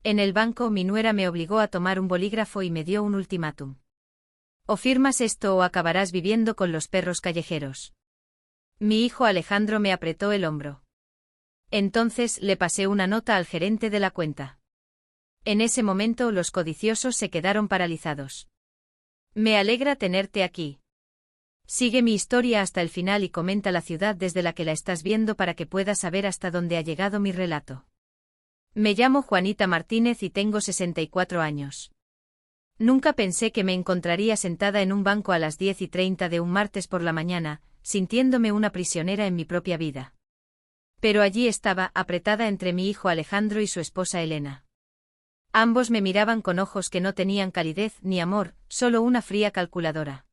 En el banco mi nuera me obligó a tomar un bolígrafo y me dio un ultimátum. O firmas esto o acabarás viviendo con los perros callejeros. Mi hijo Alejandro me apretó el hombro. Entonces le pasé una nota al gerente de la cuenta. En ese momento los codiciosos se quedaron paralizados. Me alegra tenerte aquí. Sigue mi historia hasta el final y comenta la ciudad desde la que la estás viendo para que puedas saber hasta dónde ha llegado mi relato. Me llamo Juanita Martínez y tengo 64 años. Nunca pensé que me encontraría sentada en un banco a las 10:30 de un martes por la mañana, sintiéndome una prisionera en mi propia vida. Pero allí estaba, apretada entre mi hijo Alejandro y su esposa Elena. Ambos me miraban con ojos que no tenían calidez ni amor, solo una fría calculadora.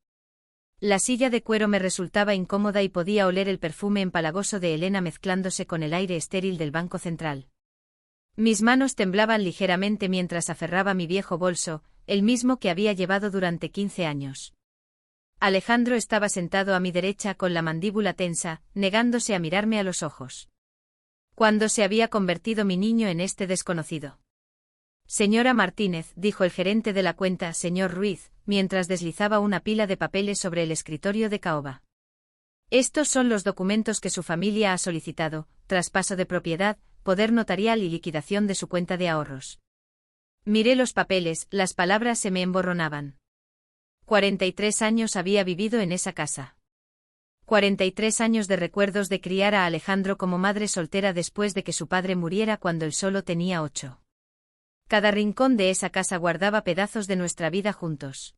La silla de cuero me resultaba incómoda y podía oler el perfume empalagoso de Elena mezclándose con el aire estéril del banco central. Mis manos temblaban ligeramente mientras aferraba mi viejo bolso, el mismo que había llevado durante 15 años. Alejandro estaba sentado a mi derecha con la mandíbula tensa, negándose a mirarme a los ojos. ¿Cuándo se había convertido mi niño en este desconocido? Señora Martínez, dijo el gerente de la cuenta, señor Ruiz, mientras deslizaba una pila de papeles sobre el escritorio de caoba. Estos son los documentos que su familia ha solicitado: traspaso de propiedad, poder notarial y liquidación de su cuenta de ahorros. Miré los papeles, las palabras se me emborronaban. 43 años había vivido en esa casa. 43 años de recuerdos de criar a Alejandro como madre soltera después de que su padre muriera cuando él solo tenía 8. Cada rincón de esa casa guardaba pedazos de nuestra vida juntos.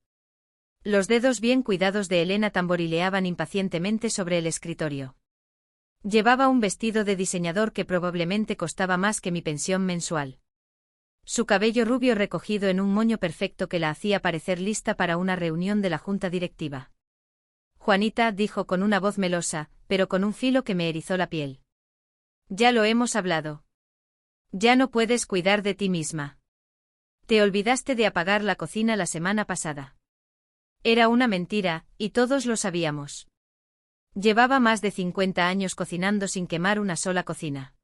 Los dedos bien cuidados de Elena tamborileaban impacientemente sobre el escritorio. Llevaba un vestido de diseñador que probablemente costaba más que mi pensión mensual. Su cabello rubio recogido en un moño perfecto que la hacía parecer lista para una reunión de la junta directiva. Juanita, dijo con una voz melosa, pero con un filo que me erizó la piel. Ya lo hemos hablado. Ya no puedes cuidar de ti misma. Te olvidaste de apagar la cocina la semana pasada. Era una mentira, y todos lo sabíamos. Llevaba más de 50 años cocinando sin quemar una sola cocina.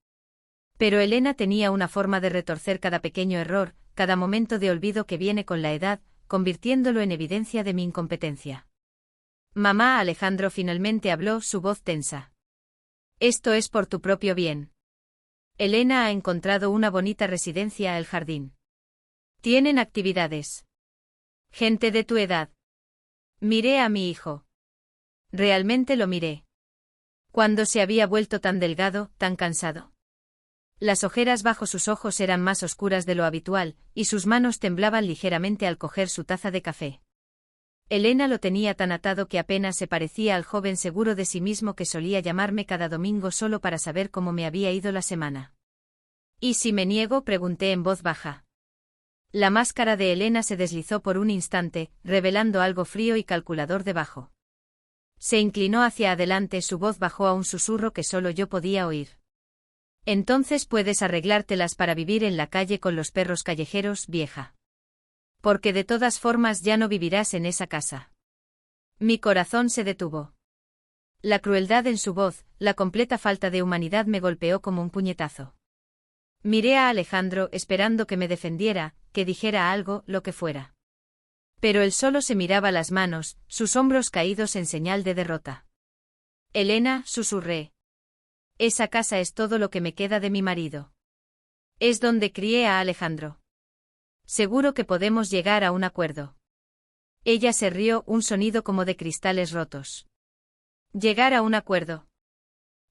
Pero Elena tenía una forma de retorcer cada pequeño error, cada momento de olvido que viene con la edad, convirtiéndolo en evidencia de mi incompetencia. Mamá, Alejandro finalmente habló, su voz tensa. Esto es por tu propio bien. Elena ha encontrado una bonita residencia, el jardín. Tienen actividades. Gente de tu edad. Miré a mi hijo. Realmente lo miré. ¿Cuándo se había vuelto tan delgado, tan cansado? Las ojeras bajo sus ojos eran más oscuras de lo habitual, y sus manos temblaban ligeramente al coger su taza de café. Elena lo tenía tan atado que apenas se parecía al joven seguro de sí mismo que solía llamarme cada domingo solo para saber cómo me había ido la semana. ¿Y si me niego?, pregunté en voz baja. La máscara de Elena se deslizó por un instante, revelando algo frío y calculador debajo. Se inclinó hacia adelante, su voz bajó a un susurro que solo yo podía oír. Entonces puedes arreglártelas para vivir en la calle con los perros callejeros, vieja. Porque de todas formas ya no vivirás en esa casa. Mi corazón se detuvo. La crueldad en su voz, la completa falta de humanidad me golpeó como un puñetazo. Miré a Alejandro esperando que me defendiera, que dijera algo, lo que fuera. Pero él solo se miraba las manos, sus hombros caídos en señal de derrota. Elena, susurré. Esa casa es todo lo que me queda de mi marido. Es donde crié a Alejandro. Seguro que podemos llegar a un acuerdo. Ella se rió, un sonido como de cristales rotos. Llegar a un acuerdo.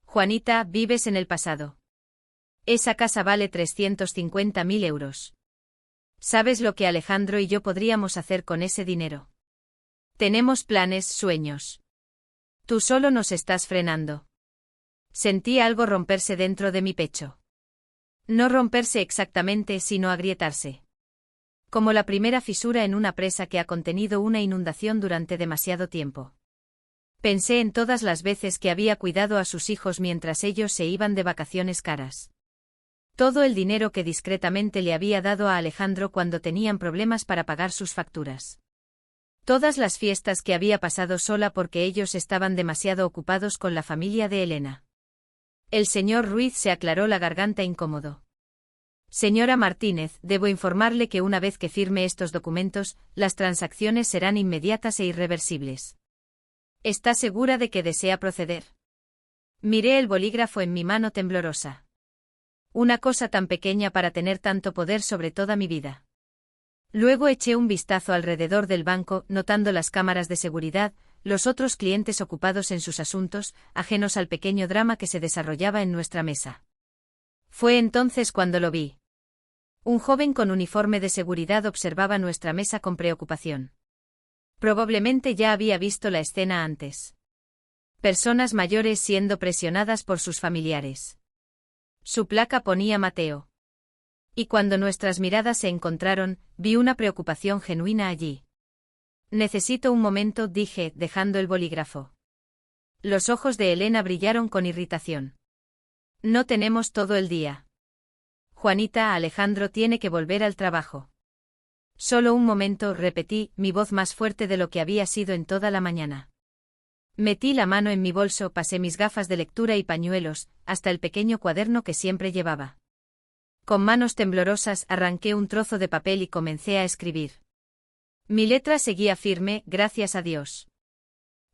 Juanita, vives en el pasado. Esa casa vale 350.000 euros. ¿Sabes lo que Alejandro y yo podríamos hacer con ese dinero? Tenemos planes, sueños. Tú solo nos estás frenando. Sentí algo romperse dentro de mi pecho. No romperse exactamente, sino agrietarse. Como la primera fisura en una presa que ha contenido una inundación durante demasiado tiempo. Pensé en todas las veces que había cuidado a sus hijos mientras ellos se iban de vacaciones caras. Todo el dinero que discretamente le había dado a Alejandro cuando tenían problemas para pagar sus facturas. Todas las fiestas que había pasado sola porque ellos estaban demasiado ocupados con la familia de Elena. El señor Ruiz se aclaró la garganta incómodo. Señora Martínez, debo informarle que una vez que firme estos documentos, las transacciones serán inmediatas e irreversibles. ¿Está segura de que desea proceder? Miré el bolígrafo en mi mano temblorosa. Una cosa tan pequeña para tener tanto poder sobre toda mi vida. Luego eché un vistazo alrededor del banco, notando las cámaras de seguridad, los otros clientes ocupados en sus asuntos, ajenos al pequeño drama que se desarrollaba en nuestra mesa. Fue entonces cuando lo vi. Un joven con uniforme de seguridad observaba nuestra mesa con preocupación. Probablemente ya había visto la escena antes. Personas mayores siendo presionadas por sus familiares. Su placa ponía Mateo. Y cuando nuestras miradas se encontraron, vi una preocupación genuina allí. Necesito un momento, dije, dejando el bolígrafo. Los ojos de Elena brillaron con irritación. No tenemos todo el día. Juanita, Alejandro tiene que volver al trabajo. Solo un momento, repetí, mi voz más fuerte de lo que había sido en toda la mañana. Metí la mano en mi bolso, pasé mis gafas de lectura y pañuelos, hasta el pequeño cuaderno que siempre llevaba. Con manos temblorosas arranqué un trozo de papel y comencé a escribir. Mi letra seguía firme, gracias a Dios.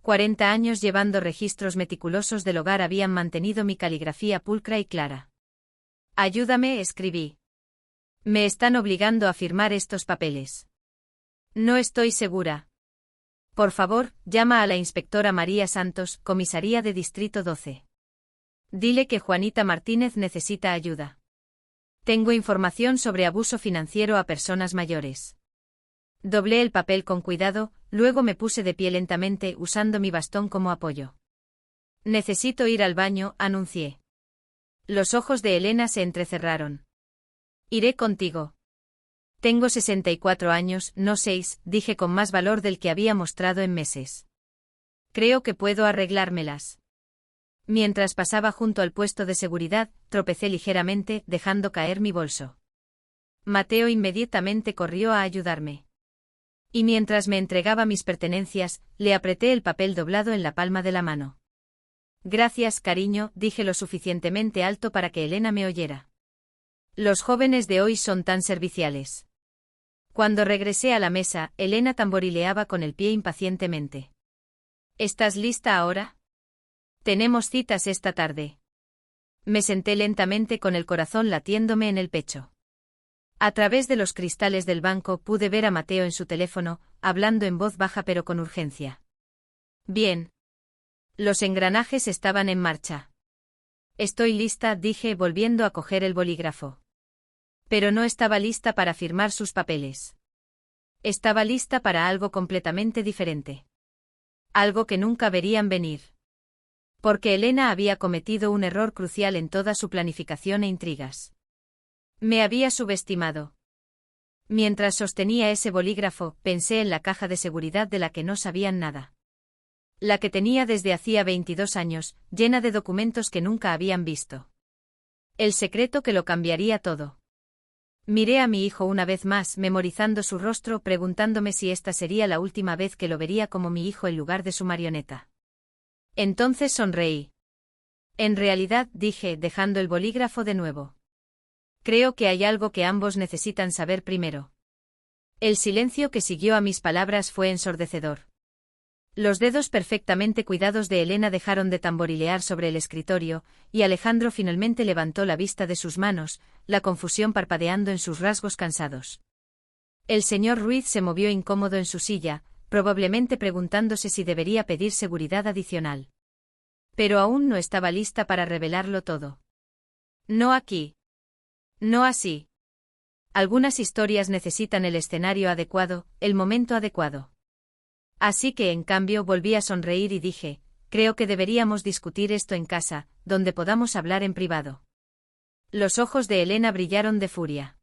40 años llevando registros meticulosos del hogar habían mantenido mi caligrafía pulcra y clara. Ayúdame, escribí. Me están obligando a firmar estos papeles. No estoy segura. Por favor, llama a la inspectora María Santos, comisaría de Distrito 12. Dile que Juanita Martínez necesita ayuda. Tengo información sobre abuso financiero a personas mayores. Doblé el papel con cuidado, luego me puse de pie lentamente usando mi bastón como apoyo. Necesito ir al baño, anuncié. Los ojos de Elena se entrecerraron. Iré contigo. Tengo 64 años, no 6, dije con más valor del que había mostrado en meses. Creo que puedo arreglármelas. Mientras pasaba junto al puesto de seguridad, tropecé ligeramente, dejando caer mi bolso. Mateo inmediatamente corrió a ayudarme. Y mientras me entregaba mis pertenencias, le apreté el papel doblado en la palma de la mano. Gracias, cariño, dije lo suficientemente alto para que Elena me oyera. Los jóvenes de hoy son tan serviciales. Cuando regresé a la mesa, Elena tamborileaba con el pie impacientemente. ¿Estás lista ahora? Tenemos citas esta tarde. Me senté lentamente con el corazón latiéndome en el pecho. A través de los cristales del banco pude ver a Mateo en su teléfono, hablando en voz baja pero con urgencia. Bien. Los engranajes estaban en marcha. Estoy lista, dije volviendo a coger el bolígrafo. Pero no estaba lista para firmar sus papeles. Estaba lista para algo completamente diferente. Algo que nunca verían venir. Porque Elena había cometido un error crucial en toda su planificación e intrigas. Me había subestimado. Mientras sostenía ese bolígrafo, pensé en la caja de seguridad de la que no sabían nada. La que tenía desde hacía 22 años, llena de documentos que nunca habían visto. El secreto que lo cambiaría todo. Miré a mi hijo una vez más, memorizando su rostro, preguntándome si esta sería la última vez que lo vería como mi hijo en lugar de su marioneta. Entonces sonreí. En realidad, dije, dejando el bolígrafo de nuevo. Creo que hay algo que ambos necesitan saber primero. El silencio que siguió a mis palabras fue ensordecedor. Los dedos perfectamente cuidados de Elena dejaron de tamborilear sobre el escritorio, y Alejandro finalmente levantó la vista de sus manos, la confusión parpadeando en sus rasgos cansados. El señor Ruiz se movió incómodo en su silla, probablemente preguntándose si debería pedir seguridad adicional. Pero aún no estaba lista para revelarlo todo. No aquí. No así. Algunas historias necesitan el escenario adecuado, el momento adecuado. Así que, en cambio, volví a sonreír y dije, creo que deberíamos discutir esto en casa, donde podamos hablar en privado. Los ojos de Elena brillaron de furia.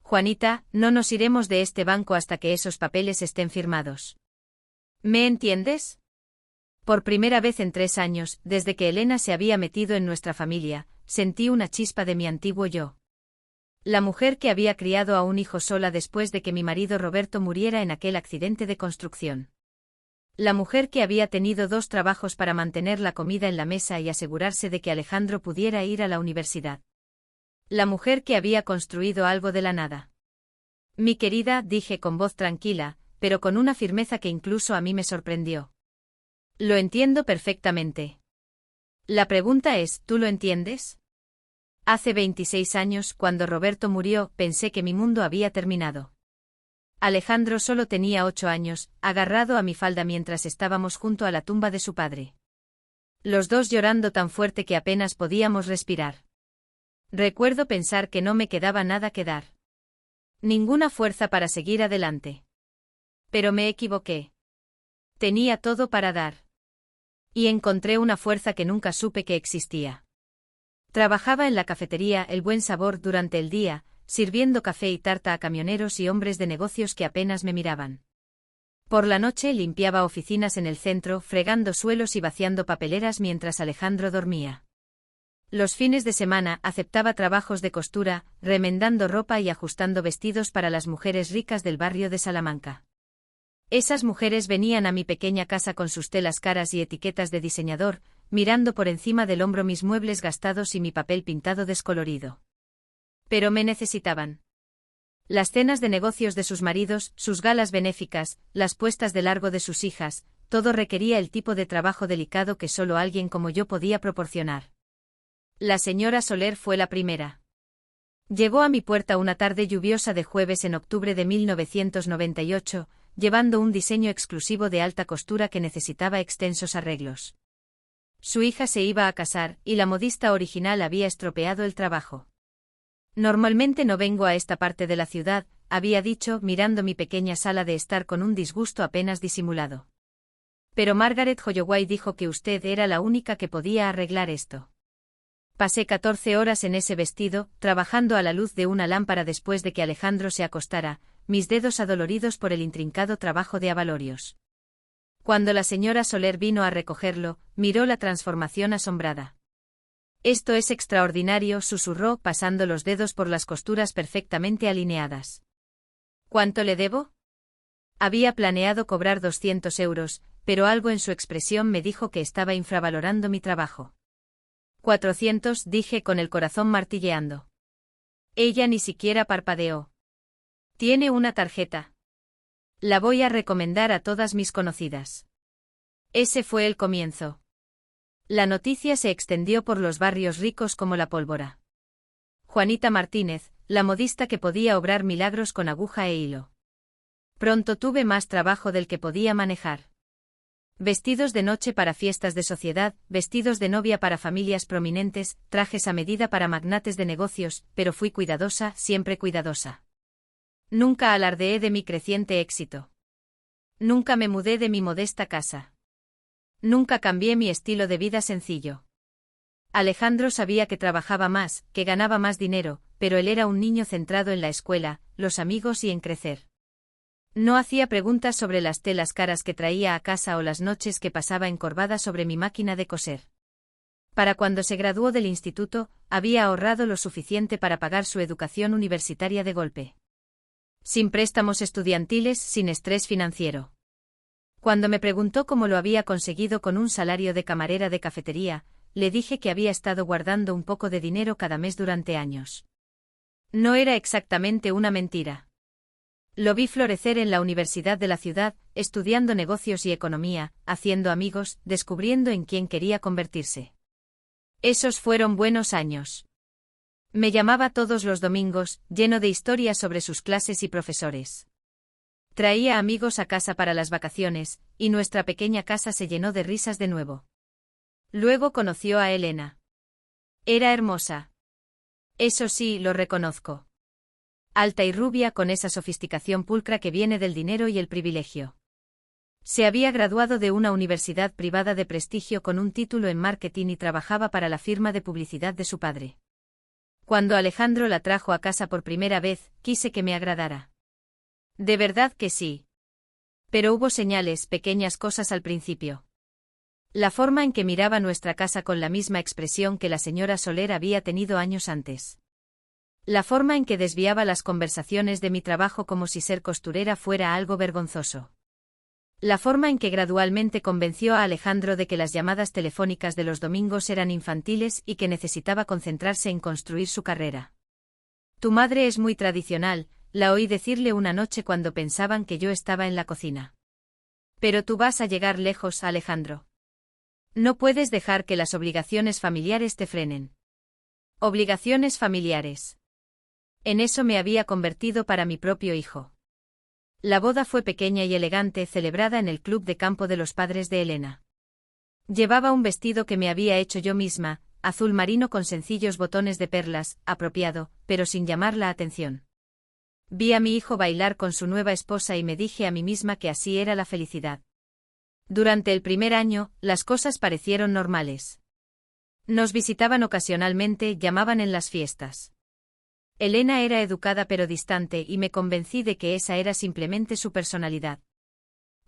Juanita, no nos iremos de este banco hasta que esos papeles estén firmados. ¿Me entiendes? Por primera vez en 3 años, desde que Elena se había metido en nuestra familia, sentí una chispa de mi antiguo yo. La mujer que había criado a un hijo sola después de que mi marido Roberto muriera en aquel accidente de construcción. La mujer que había tenido 2 trabajos para mantener la comida en la mesa y asegurarse de que Alejandro pudiera ir a la universidad. La mujer que había construido algo de la nada. Mi querida, dije con voz tranquila, pero con una firmeza que incluso a mí me sorprendió. Lo entiendo perfectamente. La pregunta es, ¿tú lo entiendes? Hace 26 años, cuando Roberto murió, pensé que mi mundo había terminado. Alejandro solo tenía 8 años, agarrado a mi falda mientras estábamos junto a la tumba de su padre. Los dos llorando tan fuerte que apenas podíamos respirar. Recuerdo pensar que no me quedaba nada que dar. Ninguna fuerza para seguir adelante. Pero me equivoqué. Tenía todo para dar. Y encontré una fuerza que nunca supe que existía. Trabajaba en la cafetería El Buen Sabor durante el día, sirviendo café y tarta a camioneros y hombres de negocios que apenas me miraban. Por la noche limpiaba oficinas en el centro, fregando suelos y vaciando papeleras mientras Alejandro dormía. Los fines de semana aceptaba trabajos de costura, remendando ropa y ajustando vestidos para las mujeres ricas del barrio de Salamanca. Esas mujeres venían a mi pequeña casa con sus telas caras y etiquetas de diseñador, mirando por encima del hombro mis muebles gastados y mi papel pintado descolorido. Pero me necesitaban. Las cenas de negocios de sus maridos, sus galas benéficas, las puestas de largo de sus hijas, todo requería el tipo de trabajo delicado que solo alguien como yo podía proporcionar. La señora Soler fue la primera. Llegó a mi puerta una tarde lluviosa de jueves en octubre de 1998, llevando un diseño exclusivo de alta costura que necesitaba extensos arreglos. Su hija se iba a casar, y la modista original había estropeado el trabajo. Normalmente no vengo a esta parte de la ciudad, había dicho, mirando mi pequeña sala de estar con un disgusto apenas disimulado. Pero Margaret Holloway dijo que usted era la única que podía arreglar esto. Pasé 14 horas en ese vestido, trabajando a la luz de una lámpara después de que Alejandro se acostara, mis dedos adoloridos por el intrincado trabajo de abalorios. Cuando la señora Soler vino a recogerlo, miró la transformación asombrada. «Esto es extraordinario», susurró, pasando los dedos por las costuras perfectamente alineadas. «¿Cuánto le debo?» Había planeado cobrar 200 euros, pero algo en su expresión me dijo que estaba infravalorando mi trabajo. 400, dije con el corazón martilleando. Ella ni siquiera parpadeó. «Tiene una tarjeta. La voy a recomendar a todas mis conocidas». Ese fue el comienzo. La noticia se extendió por los barrios ricos como la pólvora. Juanita Martínez, la modista que podía obrar milagros con aguja e hilo. Pronto tuve más trabajo del que podía manejar. Vestidos de noche para fiestas de sociedad, vestidos de novia para familias prominentes, trajes a medida para magnates de negocios, pero fui cuidadosa, siempre cuidadosa. Nunca alardeé de mi creciente éxito. Nunca me mudé de mi modesta casa. Nunca cambié mi estilo de vida sencillo. Alejandro sabía que trabajaba más, que ganaba más dinero, pero él era un niño centrado en la escuela, los amigos y en crecer. No hacía preguntas sobre las telas caras que traía a casa o las noches que pasaba encorvada sobre mi máquina de coser. Para cuando se graduó del instituto, había ahorrado lo suficiente para pagar su educación universitaria de golpe. Sin préstamos estudiantiles, sin estrés financiero. Cuando me preguntó cómo lo había conseguido con un salario de camarera de cafetería, le dije que había estado guardando un poco de dinero cada mes durante años. No era exactamente una mentira. Lo vi florecer en la universidad de la ciudad, estudiando negocios y economía, haciendo amigos, descubriendo en quién quería convertirse. Esos fueron buenos años. Me llamaba todos los domingos, lleno de historias sobre sus clases y profesores. Traía amigos a casa para las vacaciones, y nuestra pequeña casa se llenó de risas de nuevo. Luego conoció a Elena. Era hermosa. Eso sí, lo reconozco. Alta y rubia con esa sofisticación pulcra que viene del dinero y el privilegio. Se había graduado de una universidad privada de prestigio con un título en marketing y trabajaba para la firma de publicidad de su padre. Cuando Alejandro la trajo a casa por primera vez, quise que me agradara. De verdad que sí. Pero hubo señales, pequeñas cosas al principio. La forma en que miraba nuestra casa con la misma expresión que la señora Soler había tenido años antes. La forma en que desviaba las conversaciones de mi trabajo como si ser costurera fuera algo vergonzoso. La forma en que gradualmente convenció a Alejandro de que las llamadas telefónicas de los domingos eran infantiles y que necesitaba concentrarse en construir su carrera. Tu madre es muy tradicional, la oí decirle una noche cuando pensaban que yo estaba en la cocina. Pero tú vas a llegar lejos, Alejandro. No puedes dejar que las obligaciones familiares te frenen. Obligaciones familiares. En eso me había convertido para mi propio hijo. La boda fue pequeña y elegante, celebrada en el club de campo de los padres de Elena. Llevaba un vestido que me había hecho yo misma, azul marino con sencillos botones de perlas, apropiado, pero sin llamar la atención. Vi a mi hijo bailar con su nueva esposa y me dije a mí misma que así era la felicidad. Durante el primer año, las cosas parecieron normales. Nos visitaban ocasionalmente, llamaban en las fiestas. Elena era educada pero distante y me convencí de que esa era simplemente su personalidad.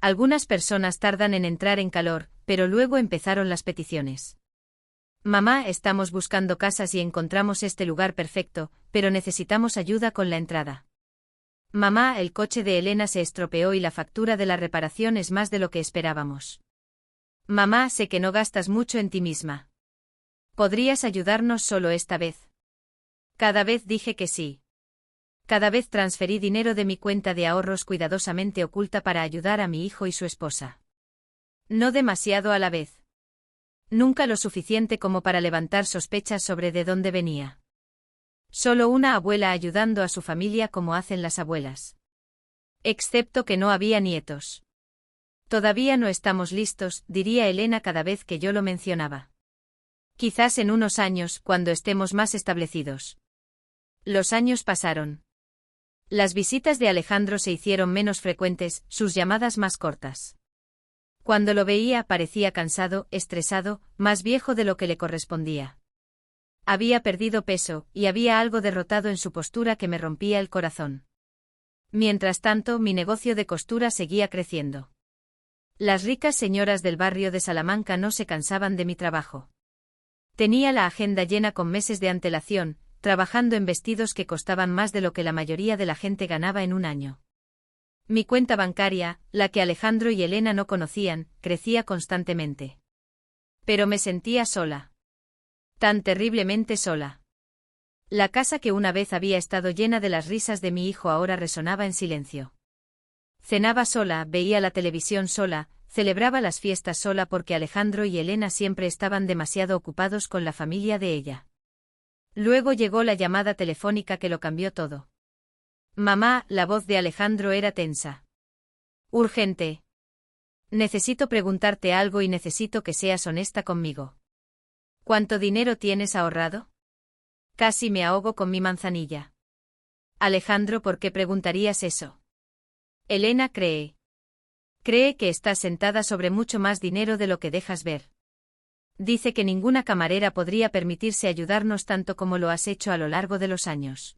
Algunas personas tardan en entrar en calor, pero luego empezaron las peticiones. Mamá, estamos buscando casas y encontramos este lugar perfecto, pero necesitamos ayuda con la entrada. Mamá, el coche de Elena se estropeó y la factura de la reparación es más de lo que esperábamos. Mamá, sé que no gastas mucho en ti misma. ¿Podrías ayudarnos solo esta vez? Cada vez dije que sí. Cada vez transferí dinero de mi cuenta de ahorros cuidadosamente oculta para ayudar a mi hijo y su esposa. No demasiado a la vez. Nunca lo suficiente como para levantar sospechas sobre de dónde venía. Solo una abuela ayudando a su familia como hacen las abuelas. Excepto que no había nietos. Todavía no estamos listos, diría Elena cada vez que yo lo mencionaba. Quizás en unos años, cuando estemos más establecidos. Los años pasaron. Las visitas de Alejandro se hicieron menos frecuentes, sus llamadas más cortas. Cuando lo veía parecía cansado, estresado, más viejo de lo que le correspondía. Había perdido peso, y había algo derrotado en su postura que me rompía el corazón. Mientras tanto, mi negocio de costura seguía creciendo. Las ricas señoras del barrio de Salamanca no se cansaban de mi trabajo. Tenía la agenda llena con meses de antelación, trabajando en vestidos que costaban más de lo que la mayoría de la gente ganaba en un año. Mi cuenta bancaria, la que Alejandro y Elena no conocían, crecía constantemente. Pero me sentía sola. Tan terriblemente sola. La casa que una vez había estado llena de las risas de mi hijo ahora resonaba en silencio. Cenaba sola, veía la televisión sola, celebraba las fiestas sola porque Alejandro y Elena siempre estaban demasiado ocupados con la familia de ella. Luego llegó la llamada telefónica que lo cambió todo. Mamá, la voz de Alejandro era tensa. Urgente. Necesito preguntarte algo y necesito que seas honesta conmigo. ¿Cuánto dinero tienes ahorrado? Casi me ahogo con mi manzanilla. Alejandro, ¿por qué preguntarías eso? Elena cree que estás sentada sobre mucho más dinero de lo que dejas ver. Dice que ninguna camarera podría permitirse ayudarnos tanto como lo has hecho a lo largo de los años.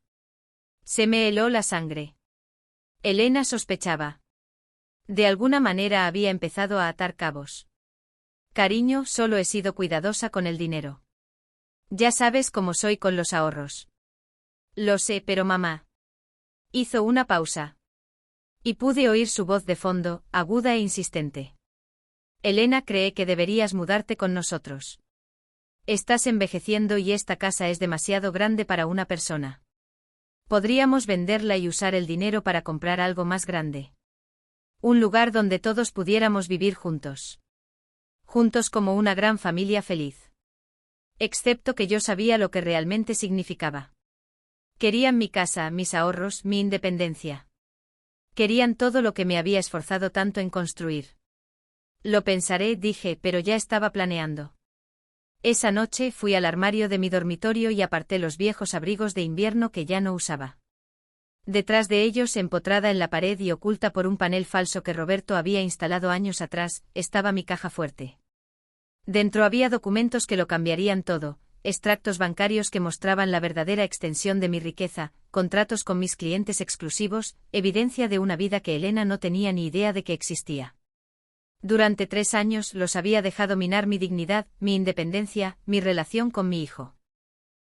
Se me heló la sangre. Elena sospechaba. De alguna manera había empezado a atar cabos. Cariño, solo he sido cuidadosa con el dinero. Ya sabes cómo soy con los ahorros. Lo sé, pero mamá. Hizo una pausa. Y pude oír su voz de fondo, aguda e insistente. Elena cree que deberías mudarte con nosotros. Estás envejeciendo y esta casa es demasiado grande para una persona. Podríamos venderla y usar el dinero para comprar algo más grande. Un lugar donde todos pudiéramos vivir juntos. Juntos como una gran familia feliz. Excepto que yo sabía lo que realmente significaba. Querían mi casa, mis ahorros, mi independencia. Querían todo lo que me había esforzado tanto en construir. Lo pensaré, dije, pero ya estaba planeando. Esa noche fui al armario de mi dormitorio y aparté los viejos abrigos de invierno que ya no usaba. Detrás de ellos, empotrada en la pared y oculta por un panel falso que Roberto había instalado años atrás, estaba mi caja fuerte. Dentro había documentos que lo cambiarían todo, extractos bancarios que mostraban la verdadera extensión de mi riqueza, contratos con mis clientes exclusivos, evidencia de una vida que Elena no tenía ni idea de que existía. Durante 3 años los había dejado minar mi dignidad, mi independencia, mi relación con mi hijo.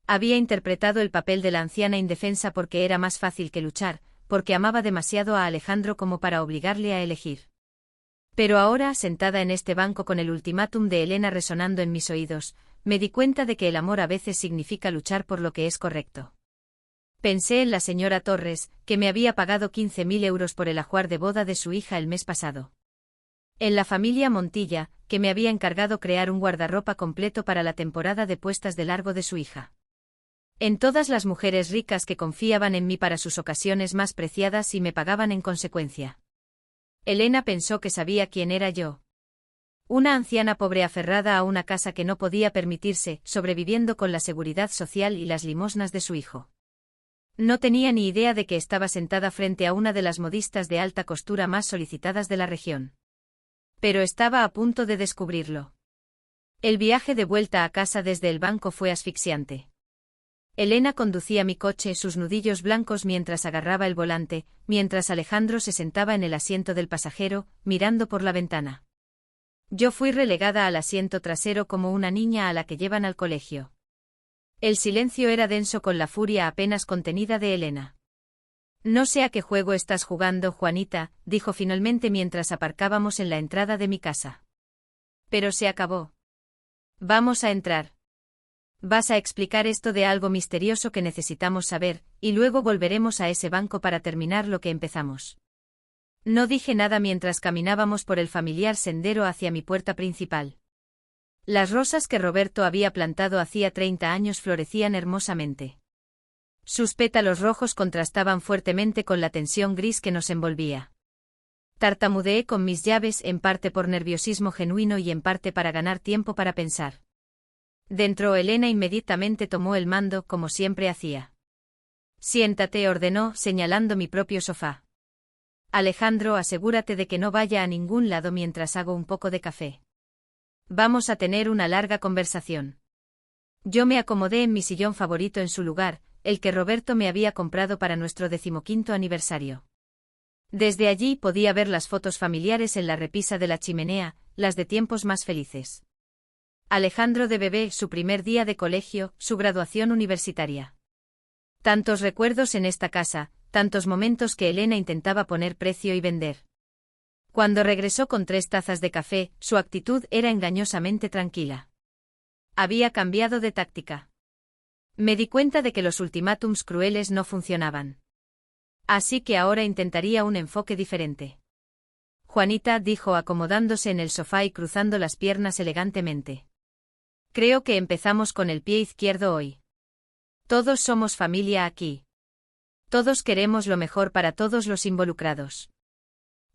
Había interpretado el papel de la anciana indefensa porque era más fácil que luchar, porque amaba demasiado a Alejandro como para obligarle a elegir. Pero ahora, sentada en este banco con el ultimátum de Elena resonando en mis oídos, me di cuenta de que el amor a veces significa luchar por lo que es correcto. Pensé en la señora Torres, que me había pagado 15.000 euros por el ajuar de boda de su hija el mes pasado. En la familia Montilla, que me había encargado crear un guardarropa completo para la temporada de puestas de largo de su hija. En todas las mujeres ricas que confiaban en mí para sus ocasiones más preciadas y me pagaban en consecuencia. Elena pensó que sabía quién era yo. Una anciana pobre aferrada a una casa que no podía permitirse, sobreviviendo con la seguridad social y las limosnas de su hijo. No tenía ni idea de que estaba sentada frente a una de las modistas de alta costura más solicitadas de la región. Pero estaba a punto de descubrirlo. El viaje de vuelta a casa desde el banco fue asfixiante. Elena conducía mi coche, sus nudillos blancos mientras agarraba el volante, mientras Alejandro se sentaba en el asiento del pasajero, mirando por la ventana. Yo fui relegada al asiento trasero como una niña a la que llevan al colegio. El silencio era denso con la furia apenas contenida de Elena. No sé a qué juego estás jugando, Juanita, dijo finalmente mientras aparcábamos en la entrada de mi casa. Pero se acabó. Vamos a entrar. Vas a explicar esto de algo misterioso que necesitamos saber, y luego volveremos a ese banco para terminar lo que empezamos. No dije nada mientras caminábamos por el familiar sendero hacia mi puerta principal. Las rosas que Roberto había plantado hacía 30 años florecían hermosamente. Sus pétalos rojos contrastaban fuertemente con la tensión gris que nos envolvía. Tartamudeé con mis llaves, en parte por nerviosismo genuino y en parte para ganar tiempo para pensar. Dentro Elena inmediatamente tomó el mando, como siempre hacía. Siéntate, ordenó, señalando mi propio sofá. Alejandro, asegúrate de que no vaya a ningún lado mientras hago un poco de café. Vamos a tener una larga conversación. Yo me acomodé en mi sillón favorito en su lugar, el que Roberto me había comprado para nuestro 15º aniversario. Desde allí podía ver las fotos familiares en la repisa de la chimenea, las de tiempos más felices. Alejandro de bebé, su primer día de colegio, su graduación universitaria. Tantos recuerdos en esta casa, tantos momentos que Elena intentaba poner precio y vender. Cuando regresó con 3 tazas de café, su actitud era engañosamente tranquila. Había cambiado de táctica. Me di cuenta de que los ultimátums crueles no funcionaban. Así que ahora intentaría un enfoque diferente. Juanita, dijo acomodándose en el sofá y cruzando las piernas elegantemente. Creo que empezamos con el pie izquierdo hoy. Todos somos familia aquí. Todos queremos lo mejor para todos los involucrados.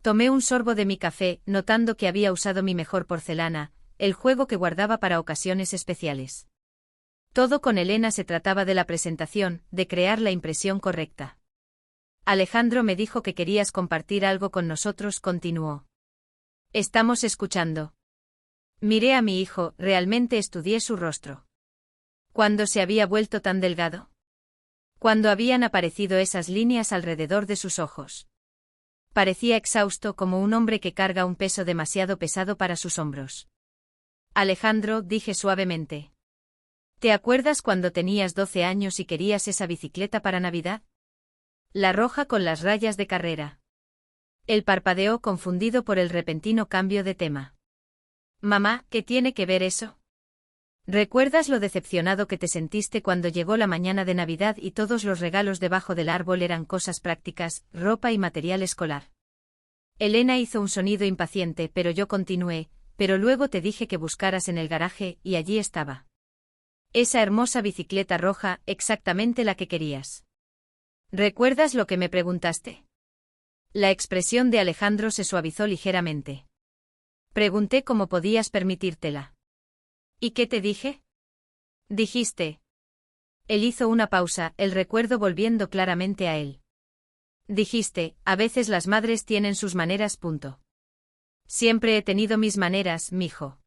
Tomé un sorbo de mi café, notando que había usado mi mejor porcelana, el juego que guardaba para ocasiones especiales. Todo con Elena se trataba de la presentación, de crear la impresión correcta. Alejandro me dijo que querías compartir algo con nosotros, continuó. Estamos escuchando. Miré a mi hijo, realmente estudié su rostro. ¿Cuándo se había vuelto tan delgado? ¿Cuándo habían aparecido esas líneas alrededor de sus ojos? Parecía exhausto, como un hombre que carga un peso demasiado pesado para sus hombros. Alejandro, dije suavemente. ¿Te acuerdas cuando tenías 12 años y querías esa bicicleta para Navidad? La roja con las rayas de carrera. Él parpadeó, confundido por el repentino cambio de tema. Mamá, ¿qué tiene que ver eso? ¿Recuerdas lo decepcionado que te sentiste cuando llegó la mañana de Navidad y todos los regalos debajo del árbol eran cosas prácticas, ropa y material escolar? Elena hizo un sonido impaciente, pero yo continué, pero luego te dije que buscaras en el garaje, y allí estaba. Esa hermosa bicicleta roja, exactamente la que querías. ¿Recuerdas lo que me preguntaste? La expresión de Alejandro se suavizó ligeramente. Pregunté cómo podías permitírtela. ¿Y qué te dije? Dijiste. Él hizo una pausa, el recuerdo volviendo claramente a él. Dijiste, a veces las madres tienen sus maneras. Siempre he tenido mis maneras, mijo.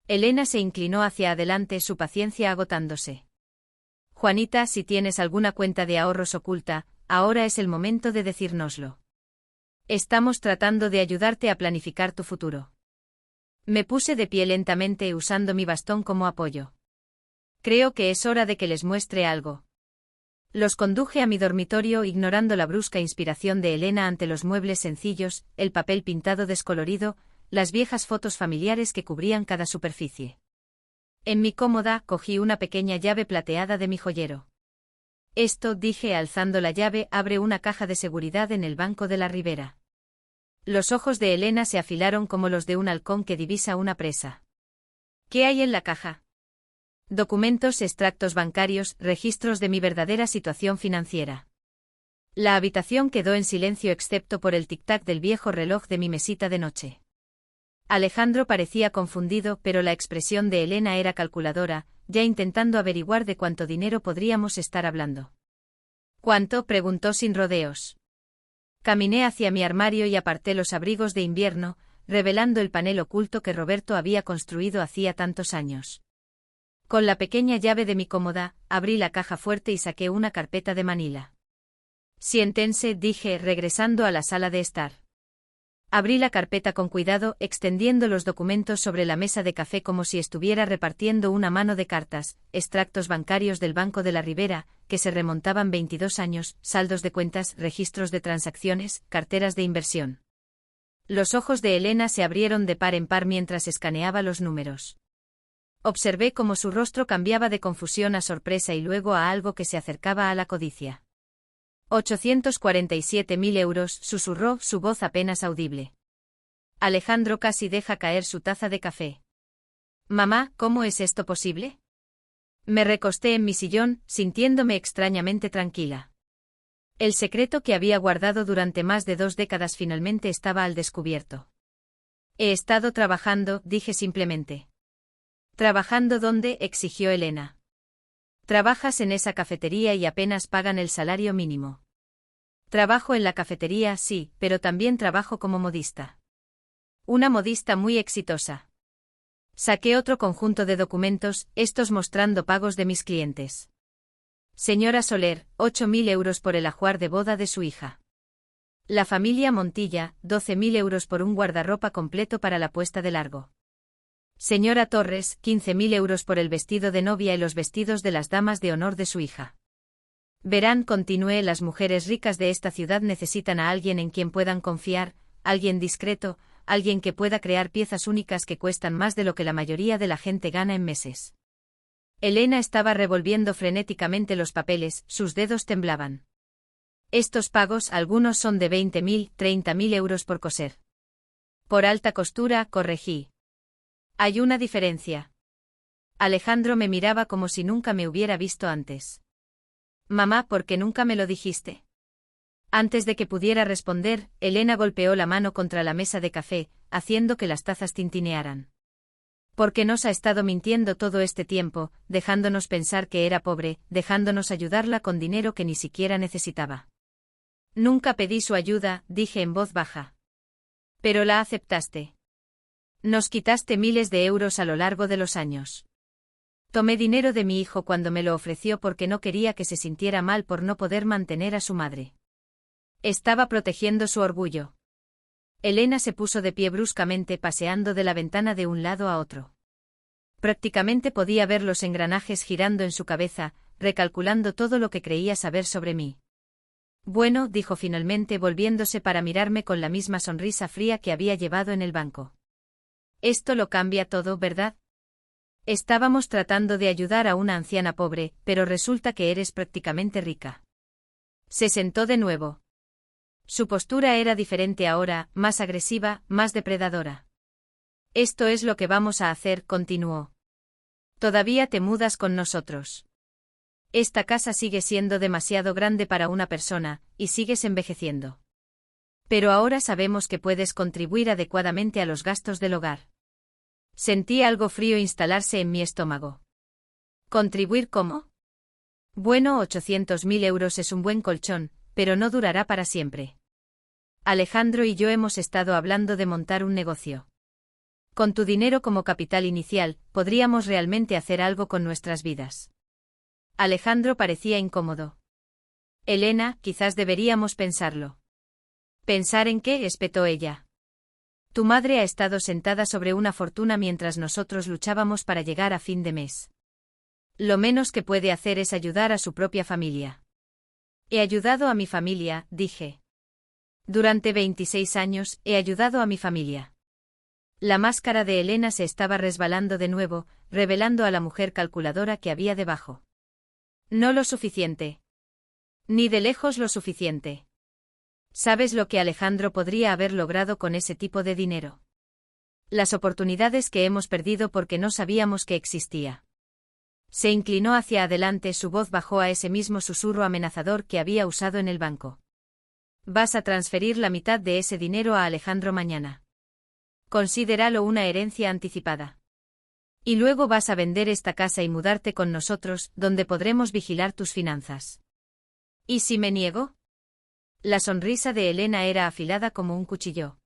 Elena se inclinó hacia adelante, su paciencia agotándose. Juanita, si tienes alguna cuenta de ahorros oculta, ahora es el momento de decírnoslo. Estamos tratando de ayudarte a planificar tu futuro. Me puse de pie lentamente usando mi bastón como apoyo. Creo que es hora de que les muestre algo. Los conduje a mi dormitorio ignorando la brusca inspiración de Elena ante los muebles sencillos, el papel pintado descolorido, las viejas fotos familiares que cubrían cada superficie. En mi cómoda cogí una pequeña llave plateada de mi joyero. Esto, dije alzando la llave, abre una caja de seguridad en el banco de la ribera. Los ojos de Elena se afilaron como los de un halcón que divisa una presa. ¿Qué hay en la caja? Documentos, extractos bancarios, registros de mi verdadera situación financiera. La habitación quedó en silencio excepto por el tic-tac del viejo reloj de mi mesita de noche. Alejandro parecía confundido, pero la expresión de Elena era calculadora, ya intentando averiguar de cuánto dinero podríamos estar hablando. ¿Cuánto?, preguntó sin rodeos. Caminé hacia mi armario y aparté los abrigos de invierno, revelando el panel oculto que Roberto había construido hacía tantos años. Con la pequeña llave de mi cómoda, abrí la caja fuerte y saqué una carpeta de manila. Siéntense, dije, regresando a la sala de estar. Abrí la carpeta con cuidado, extendiendo los documentos sobre la mesa de café como si estuviera repartiendo una mano de cartas, extractos bancarios del Banco de la Ribera, que se remontaban 22 años, saldos de cuentas, registros de transacciones, carteras de inversión. Los ojos de Elena se abrieron de par en par mientras escaneaba los números. Observé cómo su rostro cambiaba de confusión a sorpresa y luego a algo que se acercaba a la codicia. 847.000 euros, susurró, su voz apenas audible. Alejandro casi deja caer su taza de café. Mamá, ¿cómo es esto posible? Me recosté en mi sillón, sintiéndome extrañamente tranquila. El secreto que había guardado durante más de 2 décadas finalmente estaba al descubierto. He estado trabajando, dije simplemente. ¿Trabajando dónde?, exigió Elena. Trabajas en esa cafetería y apenas pagan el salario mínimo. Trabajo en la cafetería, sí, pero también trabajo como modista. Una modista muy exitosa. Saqué otro conjunto de documentos, estos mostrando pagos de mis clientes. Señora Soler, 8.000 euros por el ajuar de boda de su hija. La familia Montilla, 12.000 euros por un guardarropa completo para la puesta de largo. Señora Torres, 15.000 euros por el vestido de novia y los vestidos de las damas de honor de su hija. Verán, continué, las mujeres ricas de esta ciudad necesitan a alguien en quien puedan confiar, alguien discreto, alguien que pueda crear piezas únicas que cuestan más de lo que la mayoría de la gente gana en meses. Elena estaba revolviendo frenéticamente los papeles, sus dedos temblaban. Estos pagos, algunos son de 20.000, 30.000 euros por coser. Por alta costura, corregí. Hay una diferencia. Alejandro me miraba como si nunca me hubiera visto antes. Mamá, ¿por qué nunca me lo dijiste? Antes de que pudiera responder, Elena golpeó la mano contra la mesa de café, haciendo que las tazas tintinearan. Porque nos ha estado mintiendo todo este tiempo, dejándonos pensar que era pobre, dejándonos ayudarla con dinero que ni siquiera necesitaba. Nunca pedí su ayuda, dije en voz baja. Pero la aceptaste. Nos quitaste miles de euros a lo largo de los años. Tomé dinero de mi hijo cuando me lo ofreció porque no quería que se sintiera mal por no poder mantener a su madre. Estaba protegiendo su orgullo. Elena se puso de pie bruscamente paseando de la ventana de un lado a otro. Prácticamente podía ver los engranajes girando en su cabeza, recalculando todo lo que creía saber sobre mí. Bueno, dijo finalmente volviéndose para mirarme con la misma sonrisa fría que había llevado en el banco. Esto lo cambia todo, ¿verdad? Estábamos tratando de ayudar a una anciana pobre, pero resulta que eres prácticamente rica. Se sentó de nuevo. Su postura era diferente ahora, más agresiva, más depredadora. Esto es lo que vamos a hacer, continuó. Todavía te mudas con nosotros. Esta casa sigue siendo demasiado grande para una persona, y sigues envejeciendo. Pero ahora sabemos que puedes contribuir adecuadamente a los gastos del hogar. Sentí algo frío instalarse en mi estómago. ¿Contribuir cómo? Bueno, 800.000 euros es un buen colchón, pero no durará para siempre. Alejandro y yo hemos estado hablando de montar un negocio. Con tu dinero como capital inicial, podríamos realmente hacer algo con nuestras vidas. Alejandro parecía incómodo. Elena, quizás deberíamos pensarlo. ¿Pensar en qué?, espetó ella. Tu madre ha estado sentada sobre una fortuna mientras nosotros luchábamos para llegar a fin de mes. Lo menos que puede hacer es ayudar a su propia familia. He ayudado a mi familia, dije. Durante 26 años, he ayudado a mi familia. La máscara de Elena se estaba resbalando de nuevo, revelando a la mujer calculadora que había debajo. No lo suficiente. Ni de lejos lo suficiente. ¿Sabes lo que Alejandro podría haber logrado con ese tipo de dinero? Las oportunidades que hemos perdido porque no sabíamos que existía. Se inclinó hacia adelante, su voz bajó a ese mismo susurro amenazador que había usado en el banco. Vas a transferir la mitad de ese dinero a Alejandro mañana. Considéralo una herencia anticipada. Y luego vas a vender esta casa y mudarte con nosotros, donde podremos vigilar tus finanzas. ¿Y si me niego? La sonrisa de Elena era afilada como un cuchillo.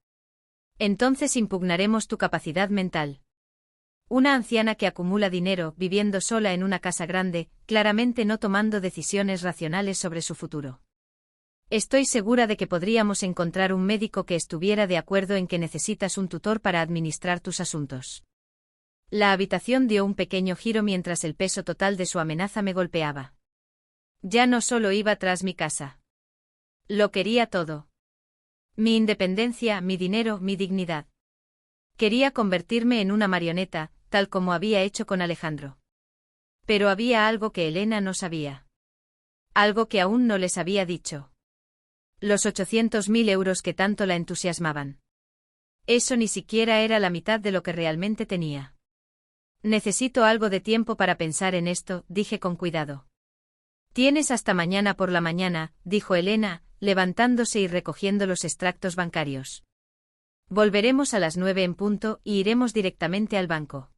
Entonces impugnaremos tu capacidad mental. Una anciana que acumula dinero, viviendo sola en una casa grande, claramente no tomando decisiones racionales sobre su futuro. Estoy segura de que podríamos encontrar un médico que estuviera de acuerdo en que necesitas un tutor para administrar tus asuntos. La habitación dio un pequeño giro mientras el peso total de su amenaza me golpeaba. Ya no solo iba tras mi casa. Lo quería todo. Mi independencia, mi dinero, mi dignidad. Quería convertirme en una marioneta, tal como había hecho con Alejandro. Pero había algo que Elena no sabía. Algo que aún no les había dicho. Los 800.000 euros que tanto la entusiasmaban. Eso ni siquiera era la mitad de lo que realmente tenía. Necesito algo de tiempo para pensar en esto, dije con cuidado. Tienes hasta mañana por la mañana, dijo Elena, levantándose y recogiendo los extractos bancarios. Volveremos a las 9 en punto y iremos directamente al banco.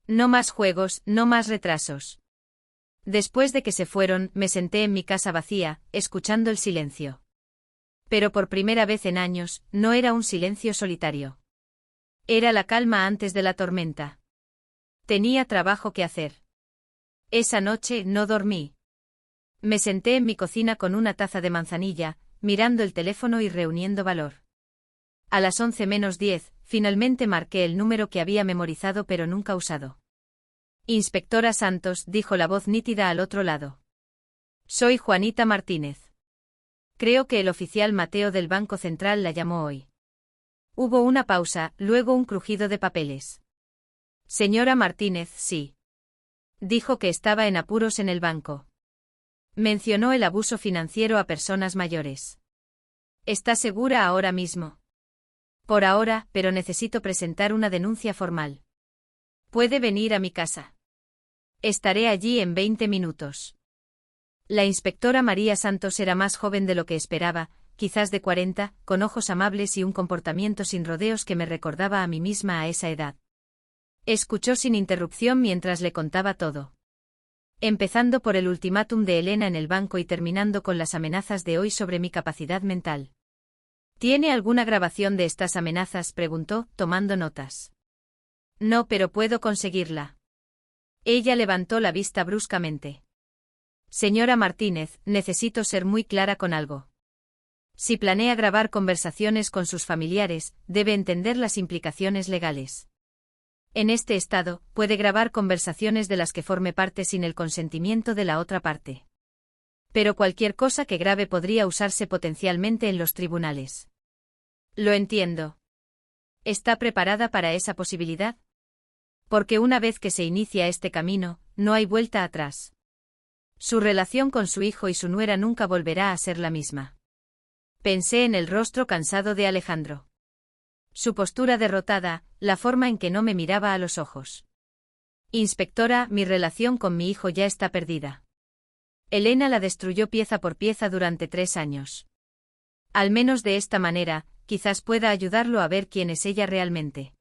No más juegos, no más retrasos. Después de que se fueron, me senté en mi casa vacía, escuchando el silencio. Pero por primera vez en años, no era un silencio solitario. Era la calma antes de la tormenta. Tenía trabajo que hacer. Esa noche no dormí. Me senté en mi cocina con una taza de manzanilla, mirando el teléfono y reuniendo valor. A las 11 menos 10, finalmente marqué el número que había memorizado pero nunca usado. Inspectora Santos, dijo la voz nítida al otro lado. Soy Juanita Martínez. Creo que el oficial Mateo del Banco Central la llamó hoy. Hubo una pausa, luego un crujido de papeles. Señora Martínez, sí. Dijo que estaba en apuros en el banco. Mencionó el abuso financiero a personas mayores. ¿Está segura ahora mismo? Por ahora, pero necesito presentar una denuncia formal. ¿Puede venir a mi casa? Estaré allí en 20 minutos. La inspectora María Santos era más joven de lo que esperaba, quizás de 40, con ojos amables y un comportamiento sin rodeos que me recordaba a mí misma a esa edad. Escuchó sin interrupción mientras le contaba todo. Empezando por el ultimátum de Elena en el banco y terminando con las amenazas de hoy sobre mi capacidad mental. ¿Tiene alguna grabación de estas amenazas?, preguntó, tomando notas. No, pero puedo conseguirla. Ella levantó la vista bruscamente. Señora Martínez, necesito ser muy clara con algo. Si planea grabar conversaciones con sus familiares, debe entender las implicaciones legales. En este estado, puede grabar conversaciones de las que forme parte sin el consentimiento de la otra parte. Pero cualquier cosa que grabe podría usarse potencialmente en los tribunales. Lo entiendo. ¿Está preparada para esa posibilidad? Porque una vez que se inicia este camino, no hay vuelta atrás. Su relación con su hijo y su nuera nunca volverá a ser la misma. Pensé en el rostro cansado de Alejandro. Su postura derrotada, la forma en que no me miraba a los ojos. Inspectora, mi relación con mi hijo ya está perdida. Elena la destruyó pieza por pieza durante 3 años. Al menos de esta manera, quizás pueda ayudarlo a ver quién es ella realmente.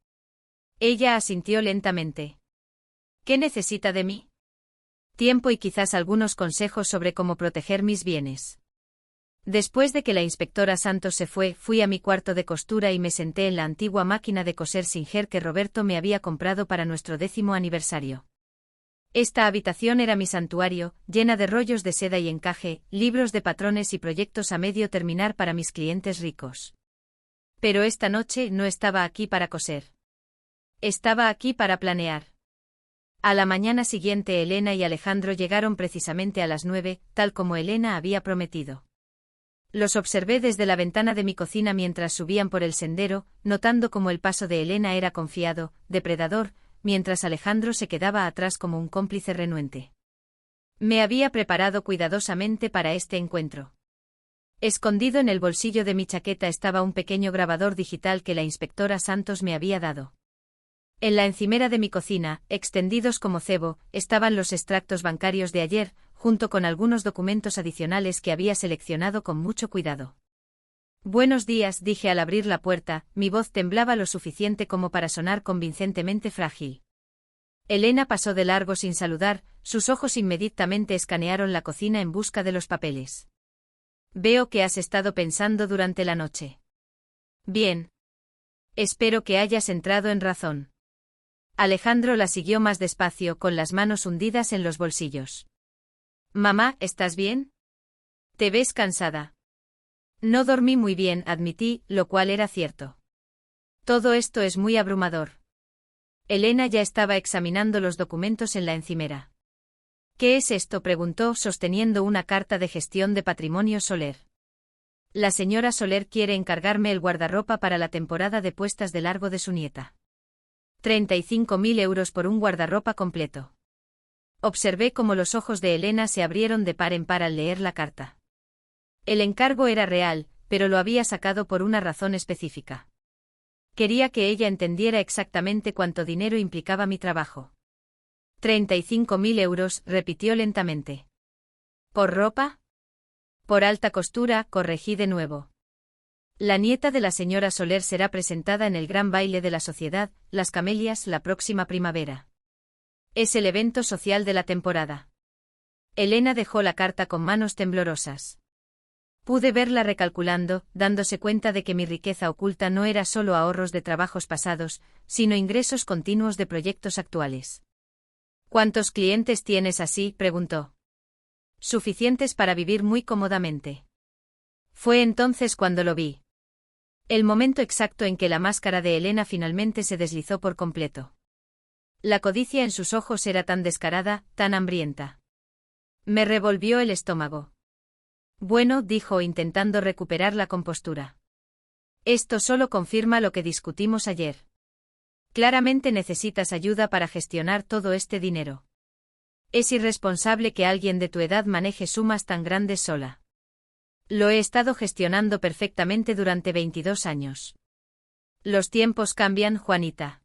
Ella asintió lentamente. ¿Qué necesita de mí? Tiempo y quizás algunos consejos sobre cómo proteger mis bienes. Después de que la inspectora Santos se fue, fui a mi cuarto de costura y me senté en la antigua máquina de coser Singer que Roberto me había comprado para nuestro 10º aniversario. Esta habitación era mi santuario, llena de rollos de seda y encaje, libros de patrones y proyectos a medio terminar para mis clientes ricos. Pero esta noche no estaba aquí para coser. Estaba aquí para planear. A la mañana siguiente Elena y Alejandro llegaron precisamente a las 9, tal como Elena había prometido. Los observé desde la ventana de mi cocina mientras subían por el sendero, notando cómo el paso de Elena era confiado, depredador, mientras Alejandro se quedaba atrás como un cómplice renuente. Me había preparado cuidadosamente para este encuentro. Escondido en el bolsillo de mi chaqueta estaba un pequeño grabador digital que la inspectora Santos me había dado. En la encimera de mi cocina, extendidos como cebo, estaban los extractos bancarios de ayer, junto con algunos documentos adicionales que había seleccionado con mucho cuidado. Buenos días, dije al abrir la puerta, mi voz temblaba lo suficiente como para sonar convincentemente frágil. Elena pasó de largo sin saludar, sus ojos inmediatamente escanearon la cocina en busca de los papeles. Veo que has estado pensando durante la noche. Bien. Espero que hayas entrado en razón. Alejandro la siguió más despacio, con las manos hundidas en los bolsillos. Mamá, ¿estás bien? Te ves cansada. No dormí muy bien, admití, lo cual era cierto. Todo esto es muy abrumador. Elena ya estaba examinando los documentos en la encimera. ¿Qué es esto?, preguntó, sosteniendo una carta de gestión de patrimonio Soler. La señora Soler quiere encargarme el guardarropa para la temporada de puestas de largo de su nieta. 35.000 euros por un guardarropa completo. Observé cómo los ojos de Elena se abrieron de par en par al leer la carta. El encargo era real, pero lo había sacado por una razón específica. Quería que ella entendiera exactamente cuánto dinero implicaba mi trabajo. 35.000 euros, repitió lentamente. ¿Por ropa? Por alta costura, corregí de nuevo. La nieta de la señora Soler será presentada en el gran baile de la sociedad, Las Camelias, la próxima primavera. Es el evento social de la temporada. Elena dejó la carta con manos temblorosas. Pude verla recalculando, dándose cuenta de que mi riqueza oculta no era solo ahorros de trabajos pasados, sino ingresos continuos de proyectos actuales. ¿Cuántos clientes tienes así?, preguntó. Suficientes para vivir muy cómodamente. Fue entonces cuando lo vi. El momento exacto en que la máscara de Elena finalmente se deslizó por completo. La codicia en sus ojos era tan descarada, tan hambrienta. Me revolvió el estómago. Bueno, dijo intentando recuperar la compostura. Esto solo confirma lo que discutimos ayer. Claramente necesitas ayuda para gestionar todo este dinero. Es irresponsable que alguien de tu edad maneje sumas tan grandes sola. Lo he estado gestionando perfectamente durante 22 años. Los tiempos cambian, Juanita.